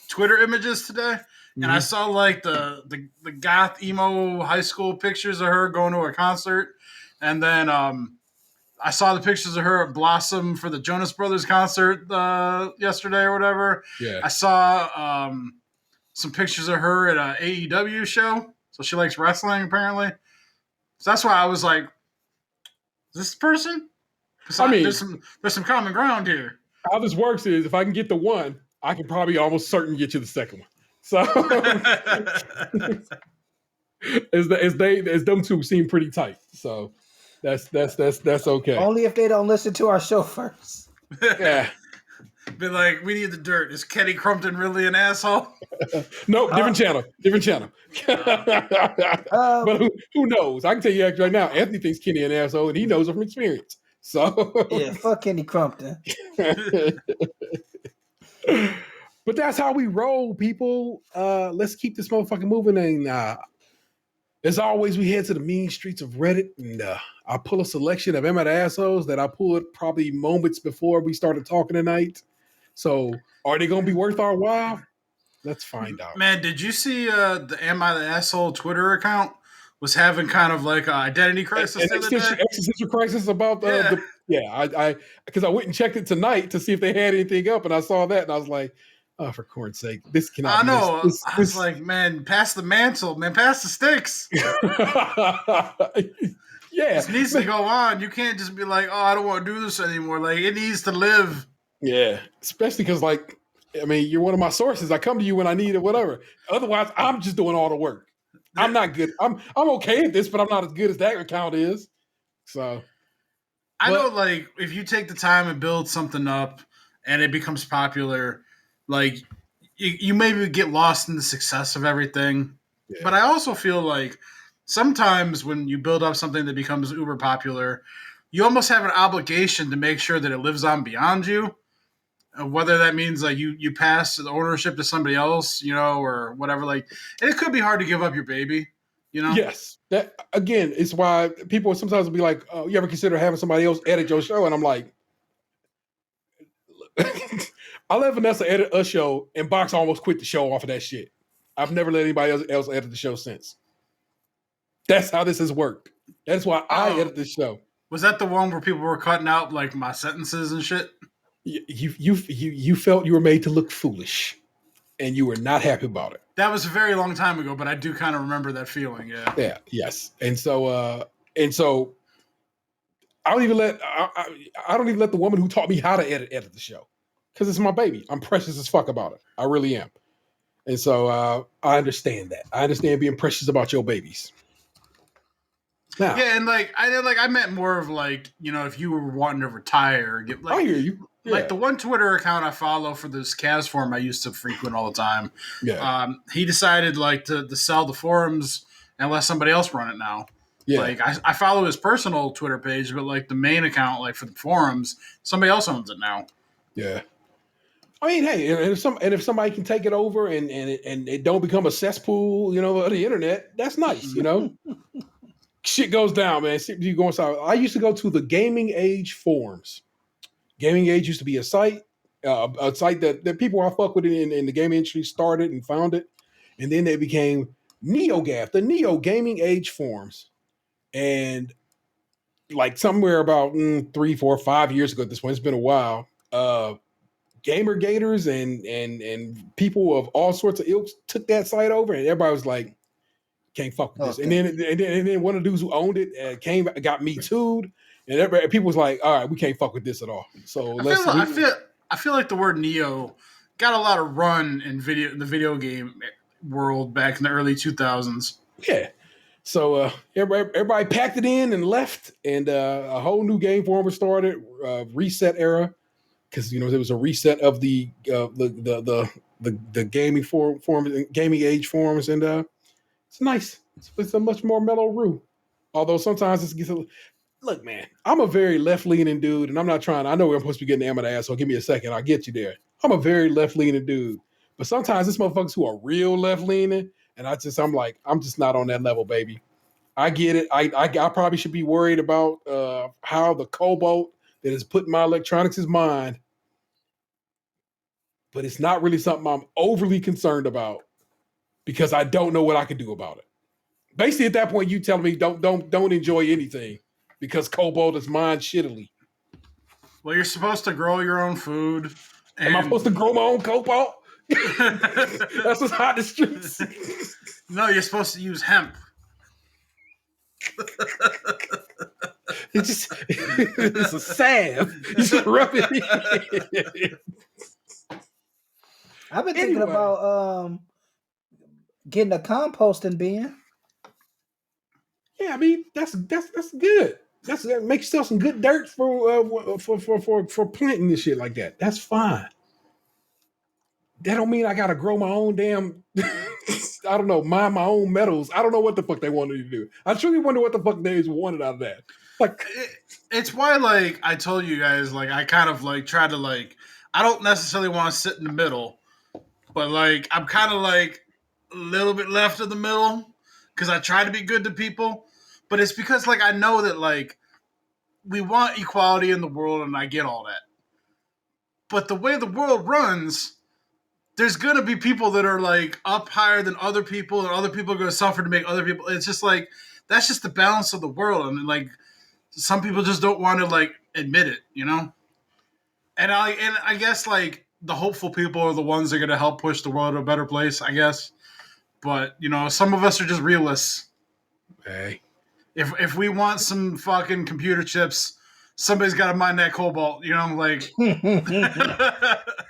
Twitter images today, and I saw like the goth emo high school pictures of her going to a concert. And then I saw the pictures of her at Blossom for the Jonas Brothers concert yesterday or whatever. Yeah. I saw some pictures of her at an AEW show. So she likes wrestling, apparently. So that's why I was like, is this the person? I mean, there's some common ground here. How this works is if I can get the one, I can probably almost certain get you the second one. So as them two seem pretty tight. So that's okay. Only if they don't listen to our show first. Yeah. Be like, we need the dirt. Is Kenny Crumpton really an asshole? Nope, different channel. But who knows? I can tell you right now, Anthony thinks Kenny an asshole, and he knows it from experience. So yeah, fuck Kenny Crumpton. But that's how we roll, people. Let's keep this motherfucking moving. And as always, we head to the mean streets of Reddit, and I pull a selection of Emma assholes that I pulled probably moments before we started talking tonight. So, are they going to be worth our while? Let's find out. Man, did you see the Am I the Asshole Twitter account was having kind of like an identity crisis the other day? Existential crisis about because I went and checked it tonight to see if they had anything up, and I saw that, and I was like, oh, for corn's sake, this cannot. I know. I was like, man, pass the mantle, man, pass the sticks. Yeah, this needs to go on. You can't just be like, oh, I don't want to do this anymore. Like, it needs to live. Yeah, especially because, like, I mean, you're one of my sources. I come to you when I need it, whatever. Otherwise, I'm just doing all the work. I'm not good. I'm okay at this, but I'm not as good as that account is. So, I know, like, if you take the time and build something up and it becomes popular, like, you maybe get lost in the success of everything. Yeah. But I also feel like sometimes when you build up something that becomes uber popular, you almost have an obligation to make sure that it lives on beyond you. Whether that means like you pass the ownership to somebody else, you know, or whatever. Like, and it could be hard to give up your baby, you know. Yes, that again is why people sometimes will be like, "Oh, you ever consider having somebody else edit your show?" And I'm like, I let Vanessa edit a show, and Box almost quit the show off of that shit. I've never let anybody else edit the show since. That's how this has worked. That's why I edit this show. Was that the one where people were cutting out like my sentences and shit? You felt you were made to look foolish, and you were not happy about it. That was a very long time ago, but I do kind of remember that feeling. Yeah. Yeah. Yes. And so I don't even let the woman who taught me how to edit the show, because it's my baby. I'm precious as fuck about it. I really am. And so I understand that. I understand being precious about your babies. Now, yeah, and I meant more of like, if you were wanting to retire, I hear you. Yeah. Like the one Twitter account I follow for this Cavs forum I used to frequent all the time. Yeah. He decided like to sell the forums and let somebody else run it now. Yeah. Like I follow his personal Twitter page, but like the main account, like for the forums, somebody else owns it now. Yeah. I mean, hey, and if somebody can take it over and it don't become a cesspool, of the internet, that's nice, Shit goes down, man. You go inside. I used to go to the Gaming Age forums. Gaming Age used to be a site that people I fuck with in the gaming industry started and founded, and then they became NeoGAF, the Neo Gaming Age forums, and like somewhere about 3, 4, 5 years ago at this point, it's been a while. Gamer Gators and people of all sorts of ilks took that site over, and everybody was like, "Can't fuck with this." Okay. And then one of the dudes who owned it got me too'd, and people was like, "All right, we can't fuck with this at all." So I feel like the word Neo got a lot of run in the video game world back in the early 2000s. Yeah. So everybody packed it in and left, and a whole new game forum was started, reset era, because there was a reset of the gaming forum, gaming age forums, and it's nice. It's a much more mellow room. Although sometimes it gets look, man, I'm a very left-leaning dude, and I'm not trying. I know we're supposed to be getting the am of the ass, so give me a second. I'll get you there. I'm a very left-leaning dude. But sometimes there's motherfuckers who are real left-leaning, and I'm just not on that level, baby. I get it. I probably should be worried about how the cobalt that is put in my electronics is mine. But it's not really something I'm overly concerned about because I don't know what I can do about it. Basically, at that point, you telling me don't enjoy anything because cobalt is mine shittily. Well, you're supposed to grow your own food. Am I supposed to grow my own cobalt? That's what's hot in the streets. No, you're supposed to use hemp. It's a salve. You should rub it. I've been thinking about getting a composting bin. Yeah, I mean that's good. That makes yourself some good dirt for planting this shit like that. That's fine. That don't mean I gotta grow my own damn. I don't know, mine my own metals. I don't know what the fuck they wanted to do. I truly wonder what the fuck they wanted out of that. Like, it's why, like, I told you guys, like, I kind of like try to like. I don't necessarily want to sit in the middle, but like I'm kind of like a little bit left of the middle because I try to be good to people. But it's because like I know that like we want equality in the world, and I get all that. But the way the world runs, there's going to be people that are like up higher than other people, and other people are going to suffer to make other people. It's just like that's just the balance of the world, and like some people just don't want to like admit it, And I guess like the hopeful people are the ones that are going to help push the world to a better place, I guess. But some of us are just realists. hey, If we want some fucking computer chips, somebody's got to mine that cobalt, like.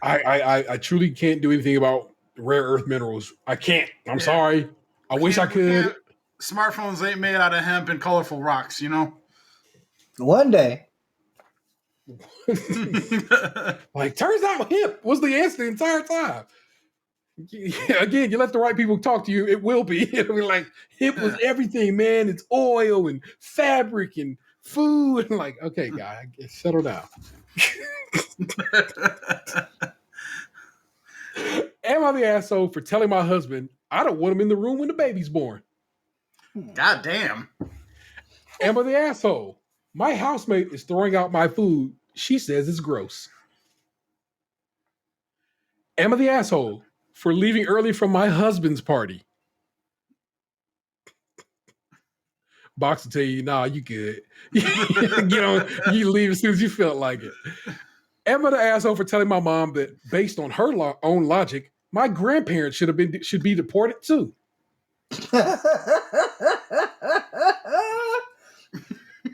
I truly can't do anything about rare earth minerals. I can't. I'm sorry. I wish I could. Smartphones ain't made out of hemp and colorful rocks, One day. Like, turns out hemp was the answer the entire time. Again, you let the right people talk to you, it will be. It'll be like hemp was everything, man. It's oil and fabric and food. And like, okay, guy, settle down. Am I the asshole for telling my husband I don't want him in the room when the baby's born? God damn. Am I the asshole? My housemate is throwing out my food. She says it's gross. Am I the asshole for leaving early from my husband's party? Box will tell you, nah, you good. You leave as soon as you felt like it. Am I the asshole for telling my mom that based on her own logic, my grandparents should be deported too?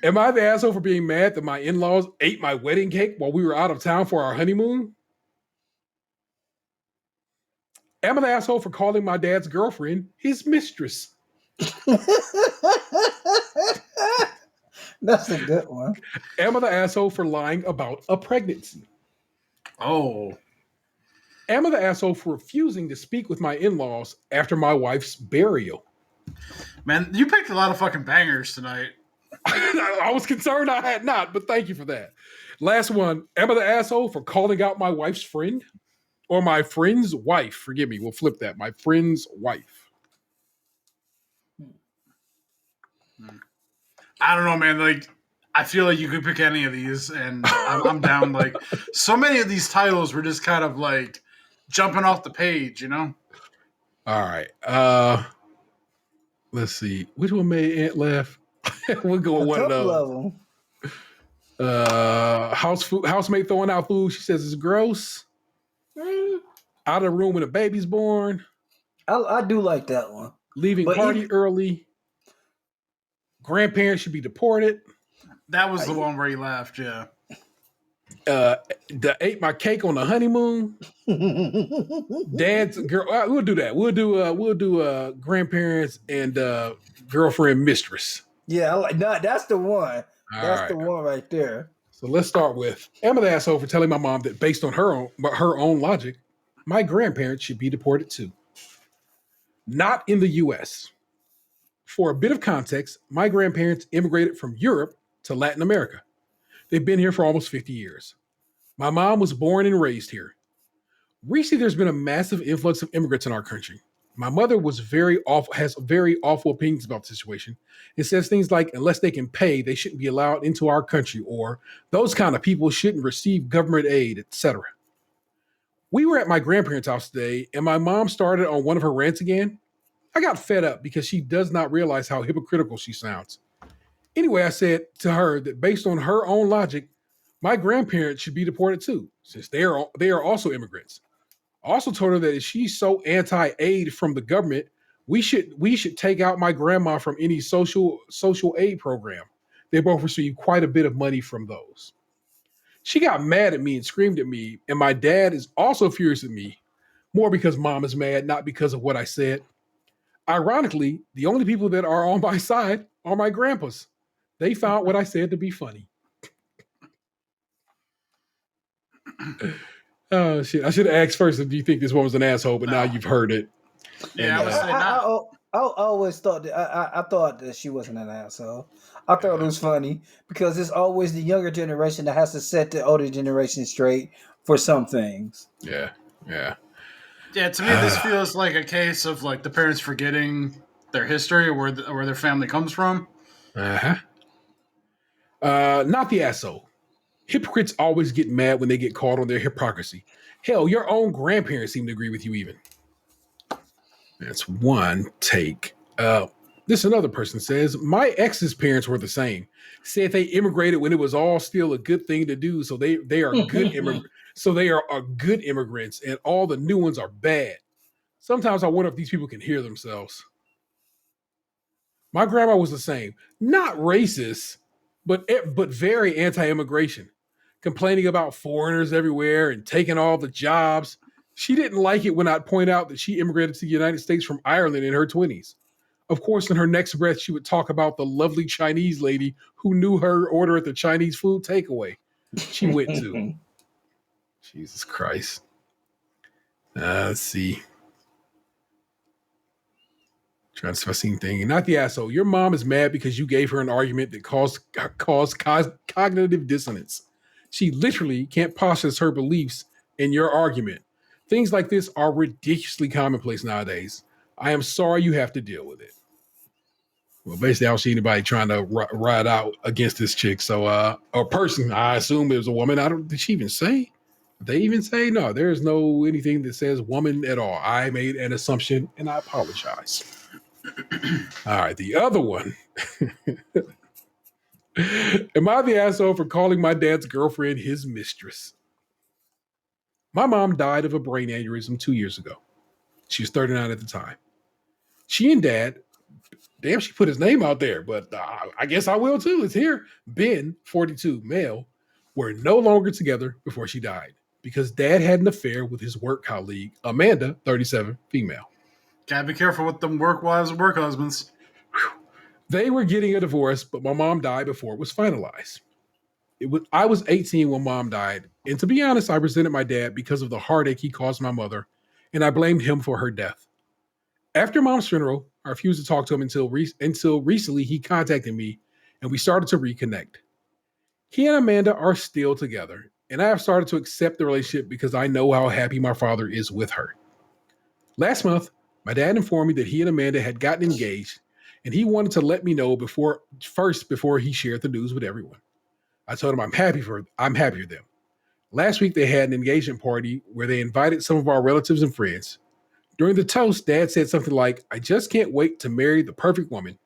Am I the asshole for being mad that my in-laws ate my wedding cake while we were out of town for our honeymoon? Am I the asshole for calling my dad's girlfriend his mistress? That's a good one. Am I the asshole for lying about a pregnancy? Oh. Am I the asshole for refusing to speak with my in-laws after my wife's burial? Man, you picked a lot of fucking bangers tonight. I was concerned I had not, but thank you for that. Last one. Am I the asshole for calling out my wife's friend? Or my friend's wife? Forgive me, we'll flip that. My friend's wife. I don't know, man. Like, I feel like you could pick any of these, and I'm down. Like, so many of these titles were just kind of like jumping off the page, you know? All right. Let's see. Which one made Aunt laugh? We'll go with one of those. Housemate throwing out food. She says it's gross. Out of the room when a baby's born. I do like that one. Leaving party early. Grandparents should be deported. That was the one where he laughed, yeah. Ate my cake on the honeymoon. Dad's girl. We'll do that. We'll do grandparents and girlfriend mistress. Yeah, I like that. That's the one. That's the one right there. So let's start with, am I the asshole for telling my mom that based on her own logic, my grandparents should be deported too? Not in the U.S. For a bit of context, my grandparents immigrated from Europe to Latin America. They've been here for almost 50 years. My mom was born and raised here. Recently, there's been a massive influx of immigrants in our country. My mother has very awful opinions about the situation. It says things like, unless they can pay, they shouldn't be allowed into our country, or those kind of people shouldn't receive government aid, etc. We were at my grandparents' house today, and my mom started on one of her rants again. I got fed up because she does not realize how hypocritical she sounds. Anyway, I said to her that based on her own logic, my grandparents should be deported too, since they are also immigrants. I also told her that if she's so anti-aid from the government, we should take out my grandma from any social aid program. They both receive quite a bit of money from those. She got mad at me and screamed at me, and my dad is also furious at me, more because mom is mad, not because of what I said. Ironically, the only people that are on my side are my grandpas. They found what I said to be funny. Oh, shit. I should have asked first if you think this one was an asshole, but now you've heard it. Yeah, I always thought that I thought that she wasn't an asshole. I thought it was funny because it's always the younger generation that has to set the older generation straight for some things. Yeah. Yeah, to me, this feels like a case of like the parents forgetting their history or where their family comes from. Not the asshole. Hypocrites always get mad when they get caught on their hypocrisy. Hell, your own grandparents seem to agree with you even. That's one take. This another person says, my ex's parents were the same. Said they immigrated when it was all still a good thing to do. So they are good immigrants. So they are good immigrants, and all the new ones are bad. Sometimes I wonder if these people can hear themselves. My grandma was the same. Not racist, but very anti-immigration. Complaining about foreigners everywhere and taking all the jobs. She didn't like it when I'd point out that she immigrated to the United States from Ireland in her 20s. Of course, in her next breath, she would talk about the lovely Chinese lady who knew her order at the Chinese food takeaway she went to. Jesus Christ. Let's see. Trying to see anything. Not the asshole. Your mom is mad because you gave her an argument that caused cognitive dissonance. She literally can't process her beliefs in your argument. Things like this are ridiculously commonplace nowadays. I am sorry you have to deal with it. Well, basically, I don't see anybody trying to ride out against this chick. So, a person, I assume it was a woman. Did she even say? Did they even say? No, there's no anything that says woman at all. I made an assumption and I apologize. All right, the other one. Am I the asshole for calling my dad's girlfriend his mistress? My mom died of a brain aneurysm 2 years ago. She was 39 at the time. She and dad, damn, she put his name out there, but I guess I will too. It's here. Ben, 42, male, were no longer together before she died because dad had an affair with his work colleague, Amanda, 37, female. Gotta be careful with them work wives and work husbands. They were getting a divorce, but my mom died before it was finalized. I was 18 when mom died, and to be honest, I resented my dad because of the heartache he caused my mother, and I blamed him for her death. After mom's funeral, I refused to talk to him until recently he contacted me, and we started to reconnect. He and Amanda are still together, and I have started to accept the relationship because I know how happy my father is with her. Last month, my dad informed me that he and Amanda had gotten engaged, and he wanted to let me know before he shared the news with everyone. I told him I'm happy for them. Last week they had an engagement party where they invited some of our relatives and friends. During the toast, Dad said something like, "I just can't wait to marry the perfect woman.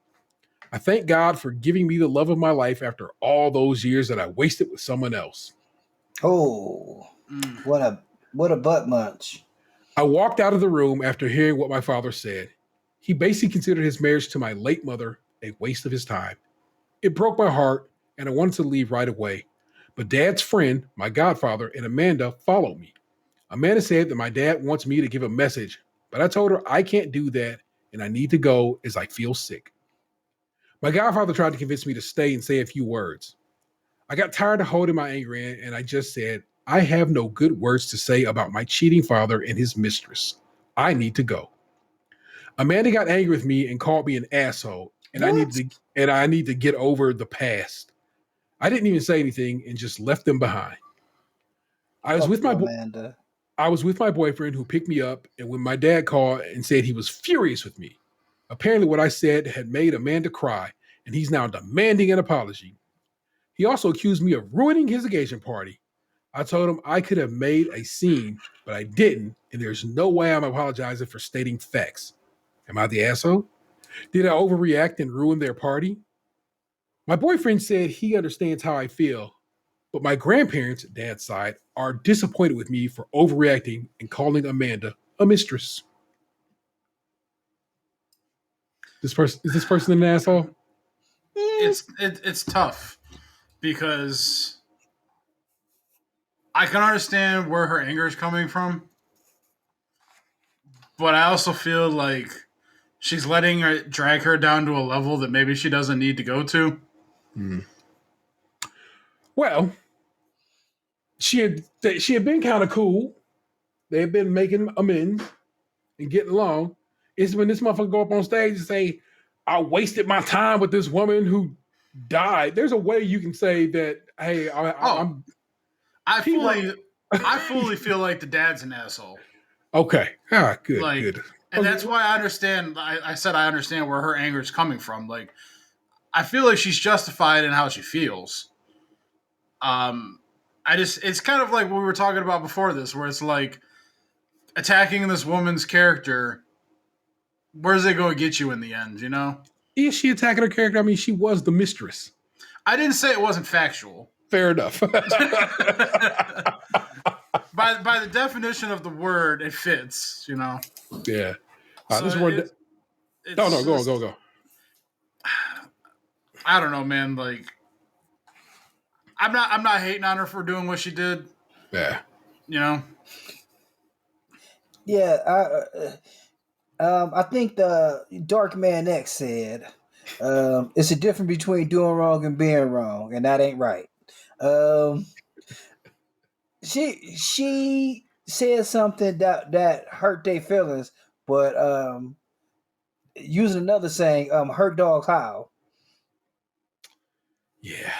I thank God for giving me the love of my life after all those years that I wasted with someone else." Oh, what a butt munch. I walked out of the room after hearing what my father said. He basically considered his marriage to my late mother a waste of his time. It broke my heart, and I wanted to leave right away. But Dad's friend, my godfather, and Amanda followed me. Amanda said that my dad wants me to give a message, but I told her I can't do that and I need to go as I feel sick. My godfather tried to convince me to stay and say a few words. I got tired of holding my anger in, and I just said, I have no good words to say about my cheating father and his mistress. I need to go. Amanda got angry with me and called me an asshole, and I need to get over the past. I didn't even say anything and just left them behind. I was with my boyfriend who picked me up, and when my dad called and said he was furious with me, apparently what I said had made Amanda cry, and he's now demanding an apology. He also accused me of ruining his engagement party. I told him I could have made a scene, but I didn't, and there's no way I'm apologizing for stating facts. Am I the asshole? Did I overreact and ruin their party? My boyfriend said he understands how I feel, but my grandparents, dad's side, are disappointed with me for overreacting and calling Amanda a mistress. Is this person an asshole? It's tough because I can understand where her anger is coming from, but I also feel like she's letting it drag her down to a level that maybe she doesn't need to go to. Well, she had been kind of cool. They had been making amends and getting along. It's when this motherfucker go up on stage and say, "I wasted my time with this woman who died." There's a way you can say that. Hey, I fully feel like the dad's an asshole. Okay. Good. And that's why I understand. I said I understand where her anger is coming from. Like, I feel like she's justified in how she feels. It's kind of like what we were talking about before this, where it's like attacking this woman's character. Where's it going to get you in the end? You know? Is she attacking her character? I mean, she was the mistress. I didn't say it wasn't factual. Fair enough. By the definition of the word, it fits. You know? Yeah. So this word. No, go. I don't know, man. Like, I'm not hating on her for doing what she did. Yeah. You know. Yeah. I think the Dark Man X said, "It's a difference between doing wrong and being wrong, and that ain't right." She said something that hurt their feelings, but using another saying, "Hurt dogs howl." Yeah.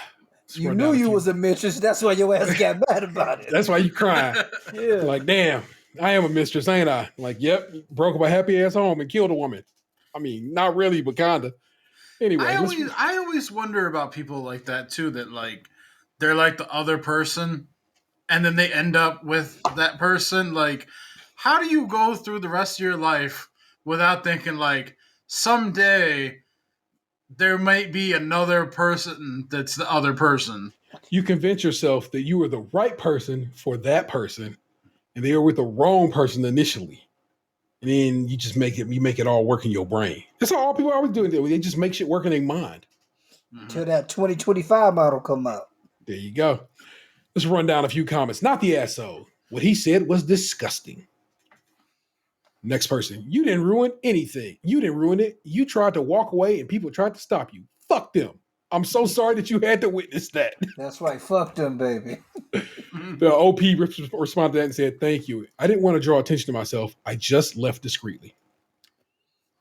You knew you was a mistress. That's why your ass got mad about it. That's why you crying. Yeah. Like, damn, I am a mistress, ain't I? Like, yep, broke my happy ass home and killed a woman. I mean, not really, but kinda. Anyway, I always wonder about people like that too. That like they're like the other person, and then they end up with that person. Like, how do you go through the rest of your life without thinking like someday there might be another person that's the other person. You convince yourself that you were the right person for that person, and they were with the wrong person initially. And then you just make it all work in your brain. That's all people are always doing. They just make shit work in their mind. Till that 2025 model come out. There you go. Let's run down a few comments. Not the asshole. What he said was disgusting. Next person. You didn't ruin anything. You didn't ruin it. You tried to walk away and people tried to stop you. Fuck them. I'm so sorry that you had to witness that. That's right. Fuck them, baby. The OP responded to that and said, thank you. I didn't want to draw attention to myself. I just left discreetly.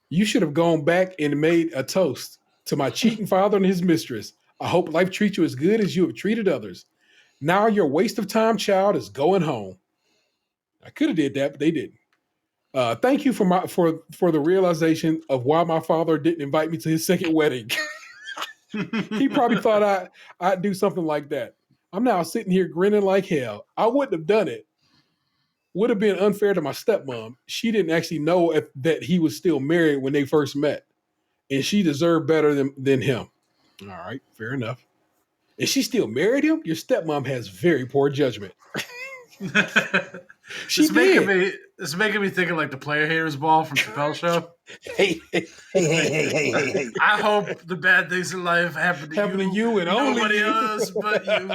You should have gone back and made a toast to my cheating father and his mistress. I hope life treats you as good as you have treated others. Now your waste of time child is going home. I could have did that, but they didn't. Thank you for the realization of why my father didn't invite me to his second wedding. He probably thought I'd do something like that. I'm now sitting here grinning like hell. I wouldn't have done it. Would have been unfair to my stepmom. She didn't actually know that he was still married when they first met. And she deserved better than him. All right, fair enough. And she still married him? Your stepmom has very poor judgment. It's making me think of like the player haters ball from Chappelle's show. Hey. I hope the bad things in life happen to you and nobody only else but you.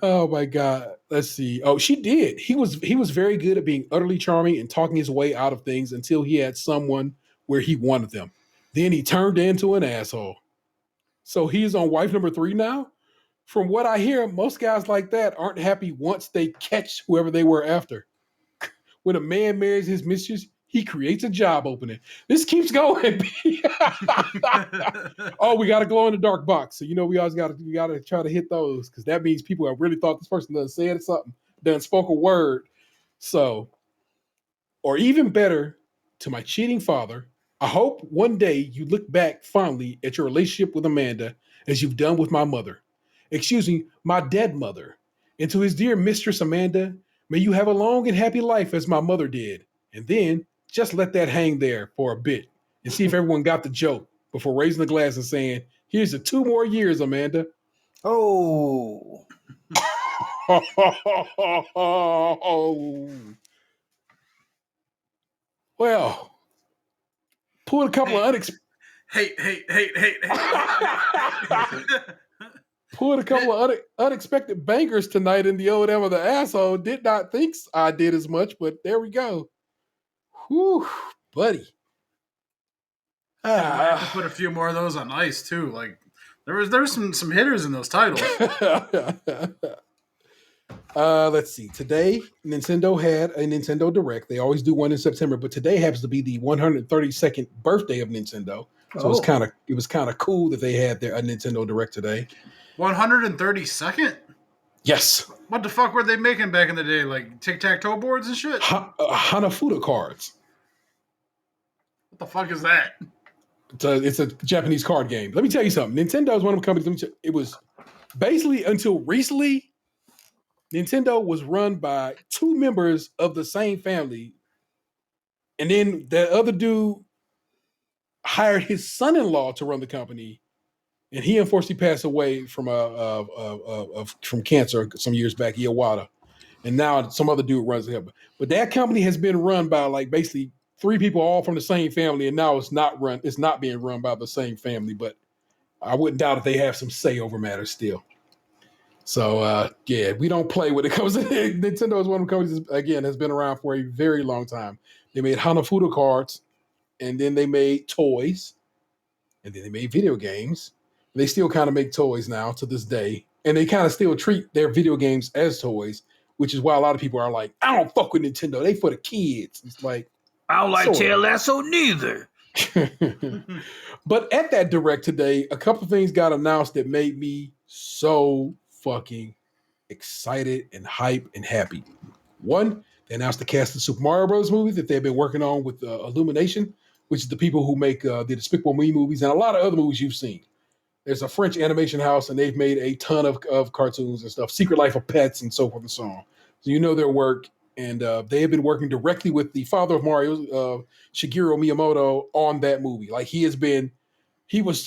Oh my God. Let's see. Oh, she did. He was very good at being utterly charming and talking his way out of things until he had someone where he wanted them. Then he turned into an asshole. So he's on wife number 3 now? From what I hear, most guys like that aren't happy once they catch whoever they were after. When a man marries his mistress, he creates a job opening. This keeps going. Oh, we got a glow in the dark box. So we always got to try to hit those because that means people have really thought this person done said something, done spoke a word. So, or even better, to my cheating father, I hope one day you look back fondly at your relationship with Amanda as you've done with my mother. Excuse me, my dead mother. And to his dear mistress Amanda, may you have a long and happy life as my mother did. And then just let that hang there for a bit and see if everyone got the joke before raising the glass and saying, here's to 2 more years, Amanda. Oh. Well, pull a couple of unexpected. Hey. Pulled a couple of unexpected bangers tonight in the old M of the asshole. Did not think I did as much, but there we go. Whew, buddy. I have to put a few more of those on ice too. Like there was some hitters in those titles. Let's see. Today, Nintendo had a Nintendo Direct. They always do one in September, but today happens to be the 132nd birthday of Nintendo. So it was kind of cool that they had a Nintendo Direct today. 132nd? Yes. What the fuck were they making back in the day? Like tic-tac-toe boards and shit? Hanafuda cards. What the fuck is that? It's a Japanese card game. Let me tell you something. Nintendo is one of the companies. It was basically until recently, Nintendo was run by 2 members of the same family. And then that other dude hired his son-in-law to run the company. And he unfortunately passed away from cancer some years back, Iwata. And now some other dude runs it. But that company has been run by like basically 3 people all from the same family, and now it's not being run by the same family. But I wouldn't doubt if they have some say over matters still. So yeah, we don't play when it comes to Nintendo is one of the companies that, again, has been around for a very long time. They made Hanafuda cards, and then they made toys, and then they made video games. They still kind of make toys now to this day. And they kind of still treat their video games as toys, which is why a lot of people are like, I don't fuck with Nintendo. They for the kids. It's like, I don't like Ted Lasso neither. But at that Direct today, a couple of things got announced that made me so fucking excited and hype and happy. One, they announced the cast of the Super Mario Bros. Movie that they've been working on with Illumination, which is the people who make the Despicable Me movies and a lot of other movies you've seen. There's a French animation house, and they've made a ton of cartoons and stuff, Secret Life of Pets and so forth and so on. So you know their work, and they have been working directly with the father of Mario, Shigeru Miyamoto, on that movie. Like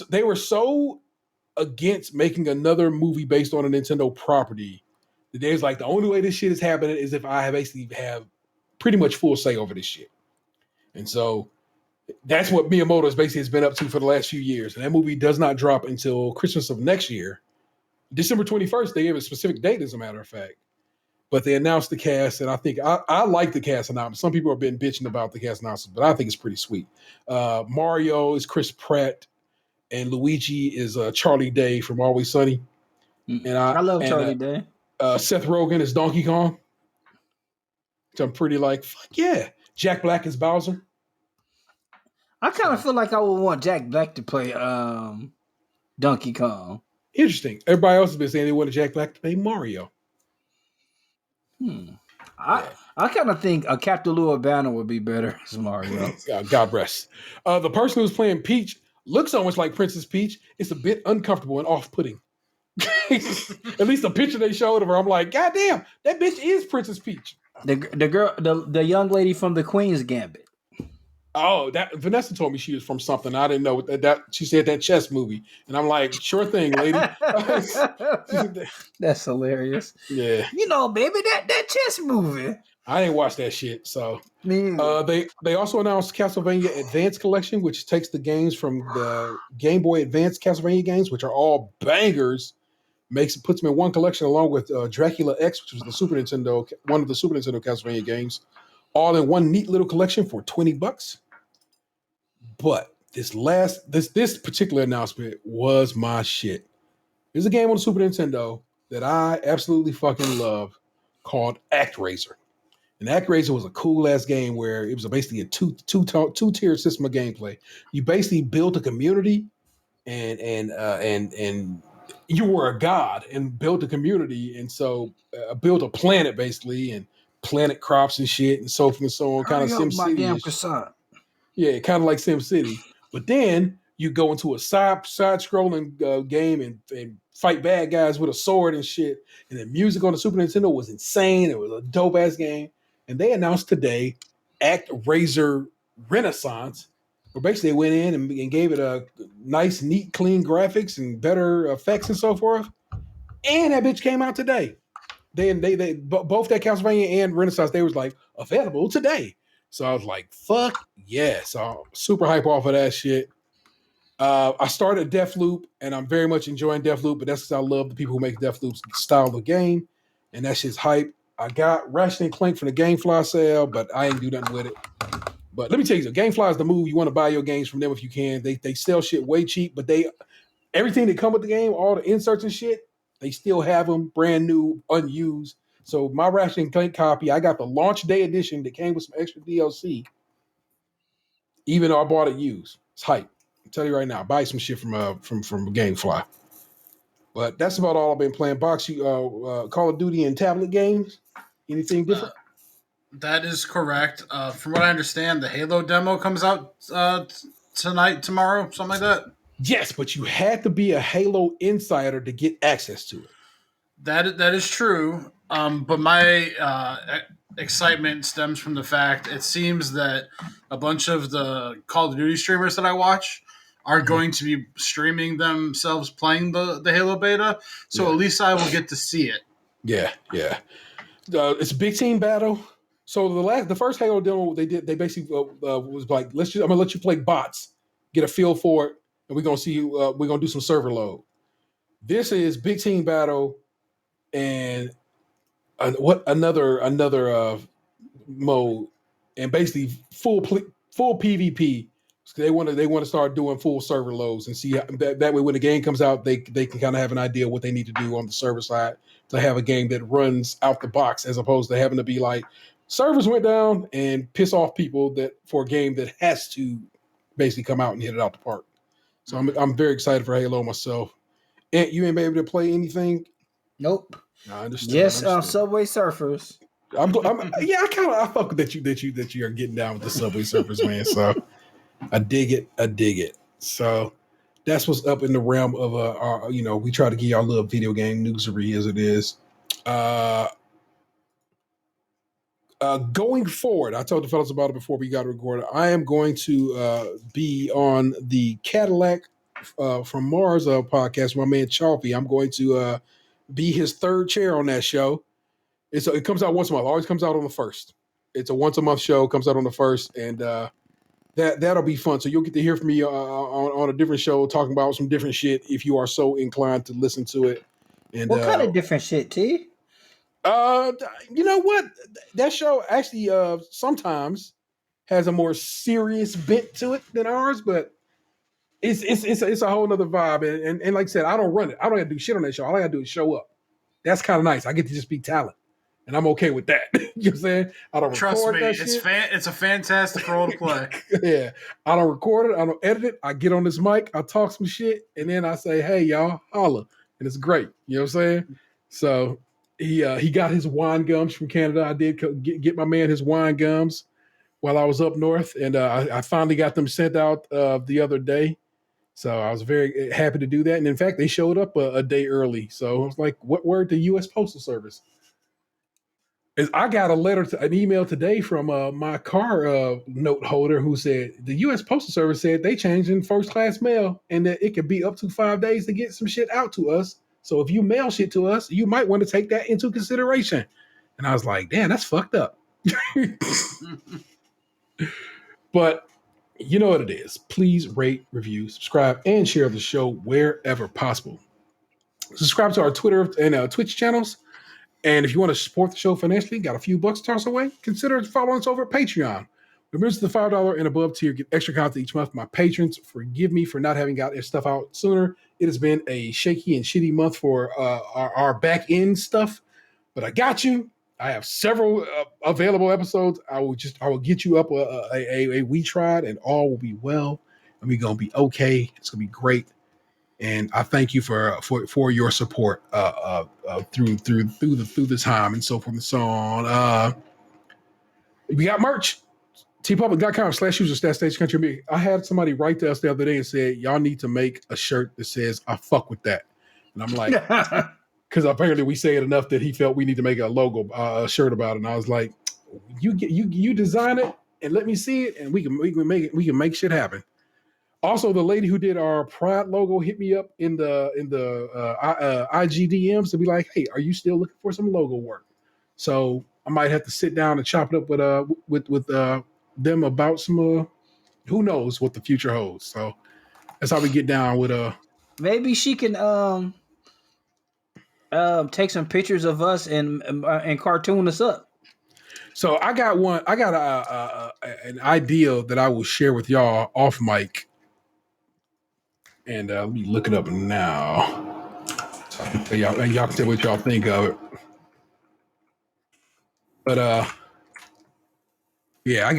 they were so against making another movie based on a Nintendo property that there's like the only way this shit is happening is if I basically have pretty much full say over this shit. And so that's what Miyamoto basically has been up to for the last few years. And that movie does not drop until Christmas of next year. December 21st, they gave a specific date, as a matter of fact. But they announced the cast, and I think I like the cast announcement. Some people have been bitching about the cast announcement, but I think it's pretty sweet. Mario is Chris Pratt, and Luigi is Charlie Day from Always Sunny. And I love Charlie Day. Seth Rogen is Donkey Kong, which I'm pretty like, fuck yeah. Jack Black is Bowser. I kind of feel like I would want Jack Black to play Donkey Kong. Interesting. Everybody else has been saying they wanted Jack Black to play Mario. I kind of think a Captain Lou Albano would be better as Mario. God rest. The person who's playing Peach looks so much like Princess Peach. It's a bit uncomfortable and off-putting. At least the picture they showed of her, I'm like, God damn, that bitch is Princess Peach. The girl, the young lady from the Queen's Gambit. Oh, that Vanessa told me she was from something. I didn't know that she said that chess movie, and I'm like, sure thing, lady. That's hilarious. Yeah, baby, that chess movie. I didn't watch that shit. So they also announced Castlevania Advance Collection, which takes the games from the Game Boy Advance Castlevania games, which are all bangers. Puts them in one collection along with Dracula X, which was one of the Super Nintendo Castlevania games, all in one neat little collection for $20. But this particular announcement was my shit. There's a game on the Super Nintendo that I absolutely fucking love called ActRaiser. And ActRaiser was a cool ass game where it was basically a two-tier system of gameplay. You basically built a community and you were a god and built a community, and so built a planet basically, and planted crops and shit and so forth and so on. Kind of SimCity. Yeah, kind of like SimCity. But then you go into a side-scrolling game and fight bad guys with a sword and shit. And the music on the Super Nintendo was insane. It was a dope-ass game. And they announced today ActRaiser Renaissance, where basically they went in and gave it a nice, neat, clean graphics and better effects and so forth. And that bitch came out today. They both that Castlevania and Renaissance, they was like available today. So I was like, fuck yeah. So I'm super hype off of that shit. I started Deathloop, and I'm very much enjoying Deathloop, but that's because I love the people who make Deathloop's style of game, and that shit's hype. I got Ratchet & Clank from the GameFly sale, but I ain't do nothing with it. But let me tell you, GameFly is the move. You want to buy your games from them if you can. They sell shit way cheap, but everything that come with the game, all the inserts and shit, they still have them brand new, unused. So my Ratchet & Clank copy, I got the launch day edition that came with some extra DLC, even though I bought it used. It's hype. I'm telling you right now, buy some shit from GameFly. But that's about all I've been playing. Box, Call of Duty and tablet games. Anything different? That is correct. From what I understand, the Halo demo comes out tonight, tomorrow, something like that. Yes, but you had to be a Halo insider to get access to it. That is true. But my excitement stems from the fact it seems that a bunch of the Call of Duty streamers that I watch are going to be streaming themselves playing the Halo beta. So at least I will get to see it. Yeah. It's a big team battle. So the first Halo demo they basically was like, I'm gonna let you play bots, get a feel for it, and we're gonna see we're gonna do some server load. This is big team battle, and another mode, and basically full PvP. So they want to start doing full server loads and see that way when the game comes out, they can kind of have an idea what they need to do on the server side to have a game that runs out the box, as opposed to having to be like servers went down and piss off people that for a game that has to basically come out and hit it out the park. So I'm very excited for Halo myself. And you ain't been able to play anything? Nope. I understand. Yes, Subway Surfers. I fuck that you are getting down with the Subway Surfers, man. So I dig it. So that's what's up in the realm of our, we try to give y'all a little video game newsery as it is. Going forward, I told the fellas about it before we got recorded. I am going to be on the Cadillac from Mars podcast. My man Chalpy. I'm going to be his third chair on that show. It comes out once a month. Always comes out on the first. It's a once a month show. Comes out on the first, and that'll be fun. So you'll get to hear from me on a different show, talking about some different shit if you are so inclined to listen to it. And what kind of different shit, T? You know what? That show actually sometimes has a more serious bent to it than ours, but it's a whole nother vibe. And like I said, I don't run it. I don't have to do shit on that show. All I gotta do is show up. That's kind of nice. I get to just be talent. And I'm okay with that. You know what I'm saying? I don't Trust record me, that shit. It's a fantastic role to play. Yeah. I don't record it. I don't edit it. I get on this mic. I talk some shit. And then I say, hey, y'all, holla. And it's great. You know what I'm saying? So he got his wine gums from Canada. I did get my man his wine gums while I was up north. And I finally got them sent out the other day. So I was very happy to do that. And in fact, they showed up a day early. So I was like, what word to U.S. Postal Service? I got an email today from my car note holder who said the U.S. Postal Service said they changed in first class mail and that it could be up to 5 days to get some shit out to us. So if you mail shit to us, you might want to take that into consideration. And I was like, damn, that's fucked up. But you know what it is. Please rate, review, subscribe, and share the show wherever possible. Subscribe to our Twitter and Twitch channels. And if you want to support the show financially, got a few bucks to toss away, consider following us over at Patreon. Remember, the $5 and above tier get extra content each month. My patrons, forgive me for not having got their stuff out sooner. It has been a shaky and shitty month for our back end stuff, but I got you. I have several available episodes. I will get you up a we tried, and all will be well, and we're gonna be okay. It's gonna be great. And I thank you for your support through the time and so forth and so on. We got merch. tpublic.com/user/stage country. I had somebody write to us the other day and said, y'all need to make a shirt that says, I fuck with that. And I'm like, because apparently we say it enough that he felt we need to make a logo, a shirt about it. And I was like, you design it and let me see it, and we can make shit happen. Also, the lady who did our Pride logo hit me up in the IG DMs to be like, "Hey, are you still looking for some logo work?" So I might have to sit down and chop it up with them about some. Who knows what the future holds? So that's how we get down with Maybe she can take some pictures of us and cartoon us up. So I got one. I got an idea that I will share with y'all off mic. And let me look it up now. Y'all can tell what y'all think of it. But yeah, I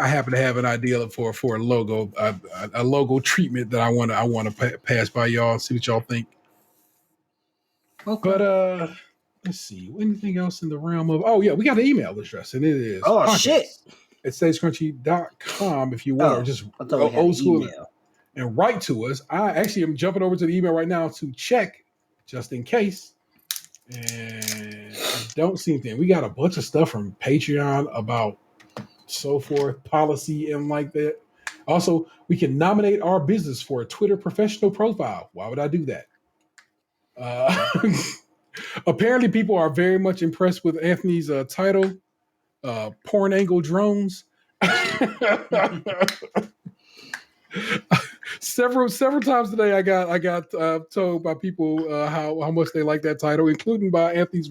happen to have an idea for a logo, a logo treatment that I want to pass by y'all and see what y'all think. Okay. But let's see. Anything else in the realm of? Oh yeah, we got an email address, and it is shit at stagecrunchy.com if you want, or just old school. Email. And write to us. I actually am jumping over to the email right now to check just in case. And I don't see anything. We got a bunch of stuff from Patreon about so forth, policy and like that. Also, we can nominate our business for a Twitter professional profile. Why would I do that? Apparently, people are very much impressed with Anthony's title, Porn Angle Drones. Several times today, I got told by people how much they like that title, including by Anthony's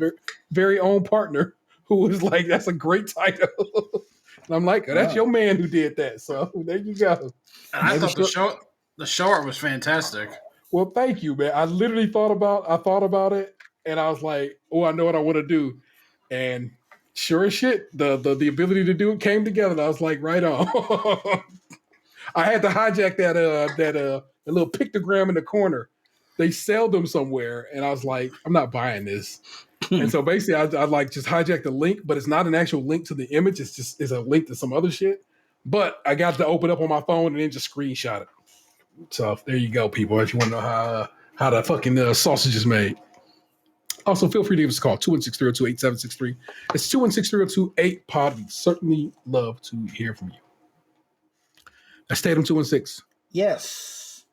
very own partner, who was like, "That's a great title." And I'm like, "That's your man who did that." So there you go. And I thought the show art was fantastic. Well, thank you, man. I literally thought about it, and I was like, "Oh, I know what I want to do," and sure as shit, the ability to do it came together. And I was like, "Right on." I had to hijack that little pictogram in the corner. They sell them somewhere, and I was like, I'm not buying this. And so basically, I like just hijacked the link, but it's not an actual link to the image. It's a link to some other shit. But I got to open up on my phone and then just screenshot it. So there you go, people. If you want to know how the fucking sausage is made. Also, feel free to give us a call, 216-302-8763. It's 216-302-8-POD. We'd certainly love to hear from you. That's Tatum 216. Yes.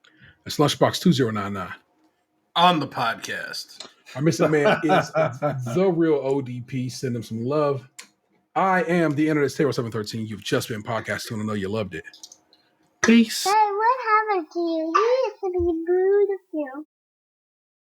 That's Lunchbox 2099. On the podcast. Our missing man is the real ODP. Send him some love. I am the Internet's Table 713. You've just been podcasting. I know you loved it. Peace. Hey, what happened to you? You used to be beautiful.